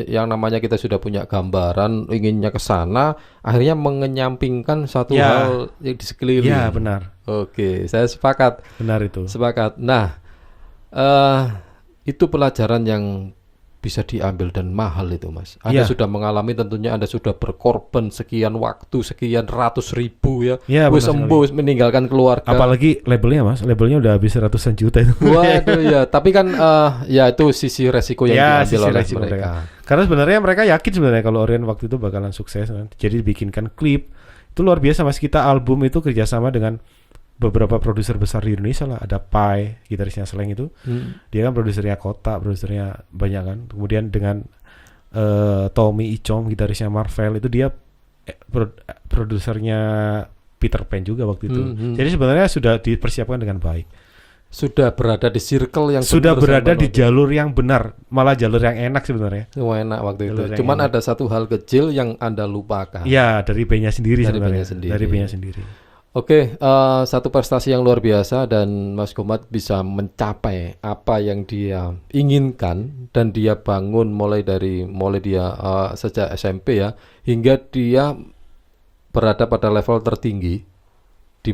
yang namanya kita sudah punya gambaran inginnya ke sana, akhirnya mengenyampingkan satu hal yang di sekeliling.
Ya benar.
Oke, saya sepakat.
Benar itu.
Sepakat. Nah, itu pelajaran yang bisa diambil dan mahal itu Mas. Anda sudah mengalami, tentunya Anda sudah berkorban sekian waktu, sekian ratus ribu ya. Sembuh meninggalkan keluarga.
Apalagi labelnya Mas, labelnya udah habis ratusan juta itu.
Waduh ya, tapi kan itu sisi resiko yang diambil oleh mereka.
Karena sebenarnya mereka yakin sebenarnya kalau Orion waktu itu bakalan sukses. Jadi bikinkan klip. Itu luar biasa Mas, kita album itu kerjasama dengan beberapa produser besar di Indonesia lah. Ada Pai, gitarisnya Slang itu, dia kan produsernya Kota, produsernya banyak kan. Kemudian dengan Tommy Icom, gitarisnya Marvel, itu dia produsernya Peter Pan juga waktu itu. Jadi sebenarnya sudah dipersiapkan dengan baik.
Sudah berada di circle yang
sudah
benar
berada
sama
di
waktu.
jalur yang benar, malah jalur yang enak sebenarnya.
Wah, enak waktu itu.
Jalur yang
Cuman
enak.
ada satu hal kecil yang Anda lupakan.
Ya, dari bandnya sendiri
Dari
sebenarnya.
bandnya sendiri.
Dari bandnya sendiri.
Oke, satu prestasi yang luar biasa dan Mas Gomat bisa mencapai apa yang dia inginkan dan dia bangun mulai dia sejak SMP ya hingga dia berada pada level tertinggi di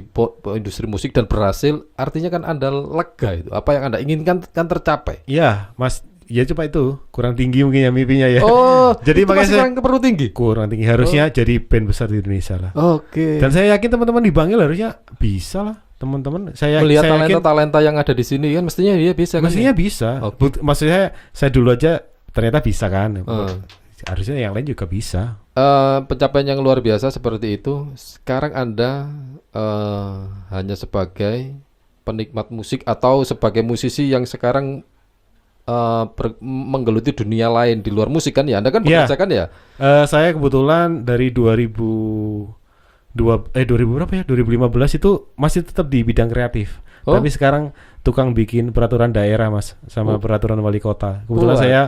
industri musik dan berhasil. Artinya kan Anda lega itu. Apa yang Anda inginkan kan tercapai.
Ya, Mas, ya coba itu kurang tinggi mungkin ya mimpinya ya.
Oh,
Jadi
itu
makanya
masih perlu tinggi.
kurang tinggi, harusnya jadi band besar di Indonesia lah.
Oke.
Dan saya yakin teman-teman di Bangil harusnya bisa lah, teman-teman.
Melihat
saya yakin
talenta-talenta yang ada di sini kan mestinya dia bisa kan.
mestinya bisa.
Oke.
Maksudnya saya dulu aja ternyata bisa kan. Harusnya yang lain juga bisa.
Pencapaian yang luar biasa seperti itu. Sekarang Anda hanya sebagai penikmat musik atau sebagai musisi yang sekarang menggeluti dunia lain di luar musik kan ya? Anda kan
Ya.
bekerja kan ya?
Saya kebetulan dari 2000 berapa ya? 2015 itu masih tetap di bidang kreatif.
Oh.
Tapi sekarang tukang bikin peraturan daerah, Mas, sama peraturan wali kota. Kebetulan saya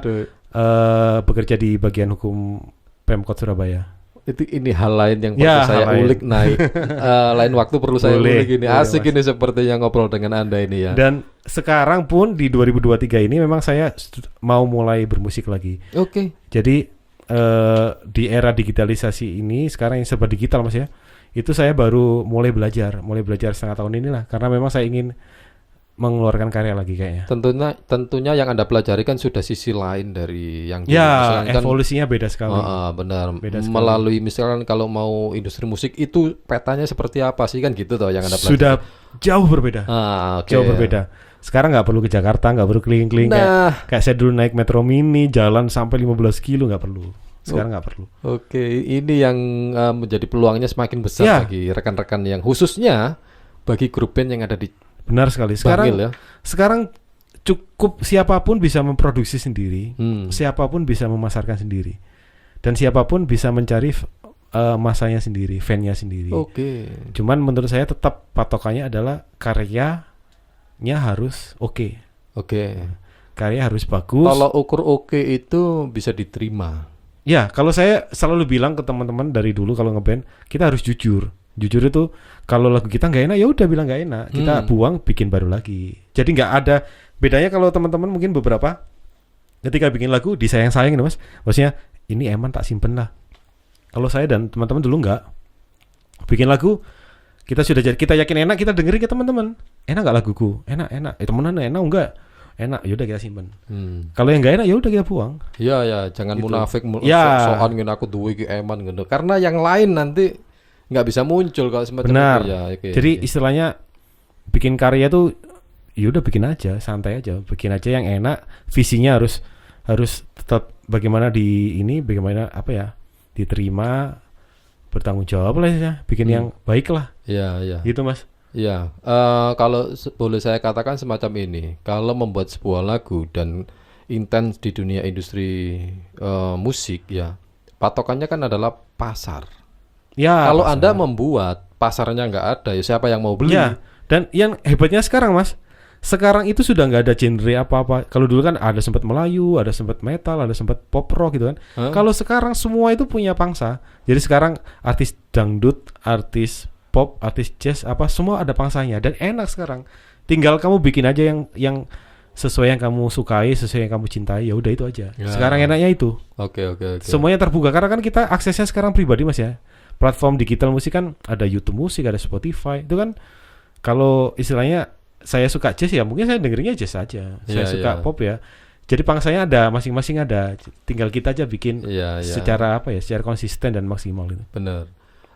bekerja di bagian hukum Pemkot Surabaya.
Ini hal lain yang perlu
Ya,
saya
hal lain.
ulik naik. Lain waktu perlu saya
Boleh,
ulik ini.
boleh,
Asik
Mas.
ini sepertinya ngobrol dengan Anda ini ya.
Dan sekarang pun di 2023 ini memang saya mau mulai bermusik lagi.
Oke.
Jadi di era digitalisasi ini sekarang yang serba digital, Mas ya. Itu saya baru mulai belajar setengah tahun inilah karena memang saya ingin mengeluarkan karya lagi kayaknya.
Tentunya yang Anda pelajari kan sudah sisi lain dari yang dulu.
Ya,
Misalkan kan,
evolusinya beda sekali.
benar.
Beda sekali.
Melalui misalkan kalau mau industri musik itu petanya seperti apa sih kan gitu toh yang Anda pelajari.
Sudah jauh berbeda.
Oke.
Jauh berbeda. Sekarang nggak perlu ke Jakarta, nggak perlu keliling-keliling
Nah.
kayak saya dulu naik metro mini, jalan sampai 15 kilo nggak perlu. Sekarang nggak perlu.
Oke, ini yang menjadi peluangnya semakin besar
Ya.
bagi rekan-rekan yang khususnya bagi grup band yang ada di
Benar sekali. Sekarang
Bangil ya.
sekarang cukup siapapun bisa memproduksi sendiri, siapapun bisa memasarkan sendiri, dan siapapun bisa mencari masanya sendiri, fan-nya sendiri.
Oke.
Cuman menurut saya tetap patokannya adalah karyanya harus oke.
Oke.
Karya harus bagus.
Kalau ukur oke itu bisa diterima.
Ya, kalau saya selalu bilang ke teman-teman dari dulu kalau ngeband, kita harus jujur. Jujur itu kalau lagu kita nggak enak ya udah bilang nggak enak, kita buang, bikin baru lagi. Jadi nggak ada bedanya kalau teman-teman mungkin beberapa ketika bikin lagu disayang-sayangin, Mas. Maksudnya ini eman tak simpen lah. Kalau saya dan teman-teman dulu nggak bikin lagu, kita yakin enak, kita dengerin ke teman-teman. Enak nggak laguku? Enak. Temenan enak enggak? Enak, yaudah kita simpen. Kalau yang nggak enak ya udah kita buang.
Ya, jangan
Gitu.
munafik
Ya.
sok-sokan ngene aku duwe iki eman ngono. Karena yang lain nanti nggak bisa muncul kalau semacam
Benar.
itu ya. Oke,
Jadi
oke.
istilahnya bikin karya tuh yaudah bikin aja, santai aja, bikin aja yang enak. Visinya harus tetap bagaimana bagaimana apa ya, diterima, bertanggung jawab lah ya, bikin yang baik lah,
Ya.
gitu Mas.
Ya, kalau boleh saya katakan semacam ini, kalau membuat sebuah lagu dan intens di dunia industri musik ya, patokannya kan adalah pasar.
Ya.
Kalau
pasar.
Anda membuat pasarnya nggak ada, ya siapa yang mau beli?
Ya, dan yang hebatnya sekarang Mas, sekarang itu sudah nggak ada genre apa-apa. Kalau dulu kan ada sempat Melayu, ada sempat metal, ada sempat pop rock gitu kan. Kalau sekarang semua itu punya pangsa. Jadi sekarang artis dangdut, artis pop, artis jazz apa semua ada pangsanya dan enak sekarang. Tinggal kamu bikin aja yang sesuai yang kamu sukai, sesuai yang kamu cintai, ya udah itu aja.
Ya.
Sekarang enaknya itu.
Oke.
Semuanya terbuka karena kan kita aksesnya sekarang pribadi Mas ya. Platform digital musik kan ada YouTube musik, ada Spotify. Itu kan kalau istilahnya saya suka jazz ya mungkin saya dengerinnya jazz aja. Saya
Ya,
suka
ya.
pop ya. Jadi pangsanya ada, masing-masing ada. Tinggal kita aja bikin
Ya.
secara secara konsisten dan maksimal itu.
Benar.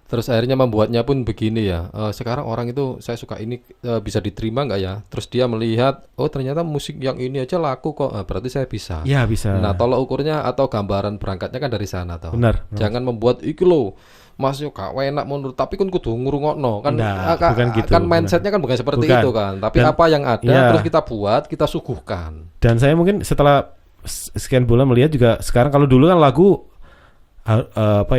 Terus akhirnya membuatnya pun begini ya. Sekarang orang itu saya suka ini bisa diterima nggak ya? Terus dia melihat, oh ternyata musik yang ini aja laku kok. Berarti saya bisa.
Ya bisa.
Nah, tolak ukurnya atau gambaran berangkatnya kan dari sana toh.
Benar.
Jangan membuat iki lho. Mas yo gak enak menurut tapi kan kudu ngrungokno kan.
Nah, bukan gitu,
kan mindsetnya kan bukan seperti
bukan.
itu kan. Tapi
Dan-
apa yang ada
ya.
terus kita buat, kita suguhkan.
Dan saya mungkin setelah sekian bulan melihat juga sekarang kalau dulu kan lagu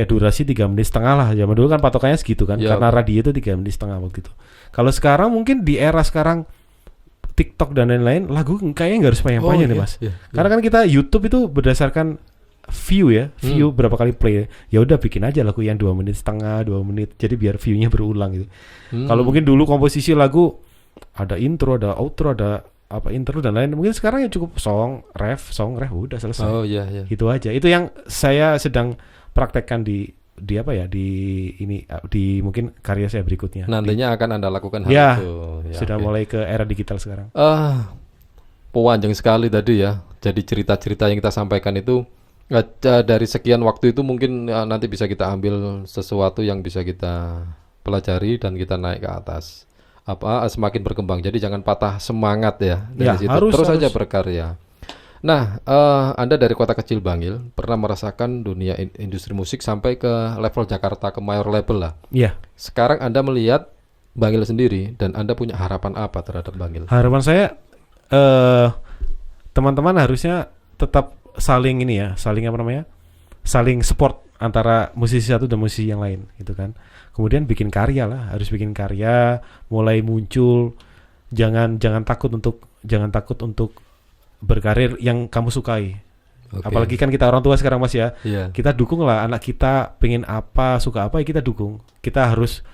durasi 3 menit setengah lah. Zaman dulu kan patokannya segitu kan
Ya.
karena radio itu 3 menit setengah waktu itu. Kalau sekarang mungkin di era sekarang TikTok dan lain-lain, lagu kayaknya nggak harus panjang-panjang nih Mas. Karena kan kita YouTube itu berdasarkan view ya, view berapa kali play. Ya udah bikin aja lagu yang 2 menit setengah, 2 menit. Jadi biar view-nya berulang gitu. Kalau mungkin dulu komposisi lagu ada intro, ada outro, ada apa intro dan lain. Mungkin sekarang ya cukup song ref udah selesai.
Oh iya.
Itu aja. Itu yang saya sedang praktekkan di apa ya di mungkin karya saya berikutnya.
Nantinya akan Anda lakukan hal
ya,
itu. Ya,
sudah mulai ke era digital sekarang.
Panjang sekali tadi ya. Jadi cerita-cerita yang kita sampaikan itu dari sekian waktu itu mungkin nanti bisa kita ambil sesuatu yang bisa kita pelajari dan kita naik ke atas. Semakin berkembang. Jadi jangan patah semangat ya dari situ. Terus saja berkarya. Nah, Anda dari kota kecil Bangil pernah merasakan dunia industri musik sampai ke level Jakarta, ke mayor level lah.
Iya.
Sekarang Anda melihat Bangil sendiri dan Anda punya harapan apa terhadap Bangil?
Harapan saya teman-teman harusnya tetap saling support antara musisi satu dan musisi yang lain gitu kan. Kemudian bikin karya lah, harus bikin karya, mulai muncul. Jangan takut untuk berkarir yang kamu sukai. Apalagi kan kita orang tua sekarang Mas ya. Kita dukung lah anak kita pengen apa, suka apa ya kita dukung. Kita harus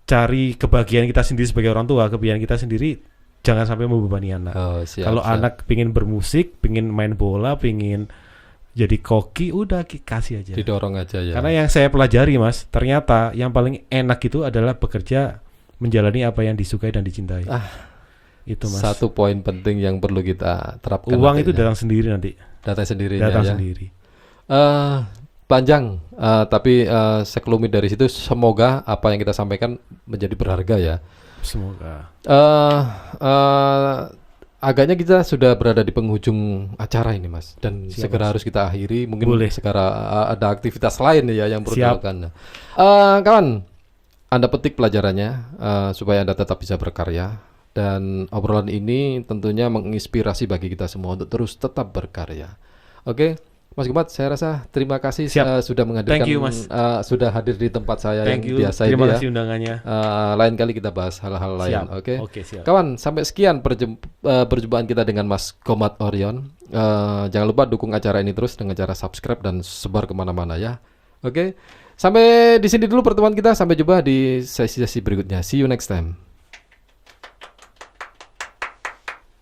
cari kebahagiaan kita sendiri sebagai orang tua, kebahagiaan kita sendiri jangan sampai membebani anak. Kalau anak pengen bermusik, pengen main bola, pengen jadi koki, udah kasih aja.
Didorong aja ya.
Karena yang saya pelajari Mas, ternyata yang paling enak itu adalah bekerja menjalani apa yang disukai dan dicintai. Itu Mas.
Satu poin penting yang perlu kita terapkan.
Uang itu datang sendiri nanti.
Datang sendiri.
Sendiri.
Panjang, tapi sekelumit dari situ semoga apa yang kita sampaikan menjadi berharga ya.
Semoga.
Agaknya kita sudah berada di penghujung acara ini Mas, dan segera harus kita akhiri. Mungkin segera ada aktivitas lain ya yang perlu dilakukan. Kawan, Anda petik pelajarannya supaya Anda tetap bisa berkarya. Dan obrolan ini tentunya menginspirasi bagi kita semua untuk terus tetap berkarya. Oke, Mas Gomat, saya rasa terima kasih sudah menghadirkan.
Thank you, Mas.
Sudah hadir di tempat saya yang biasa
terima
ini
kasih undangannya.
Lain kali kita bahas hal-hal lain. Oke,
siap.
Kawan, sampai sekian perjumpaan kita dengan Mas Gomat Orion. Jangan lupa dukung acara ini terus dengan cara subscribe dan sebar kemana-mana ya. Oke, sampai di sini dulu pertemuan kita. Sampai jumpa di sesi-sesi berikutnya. See you next time.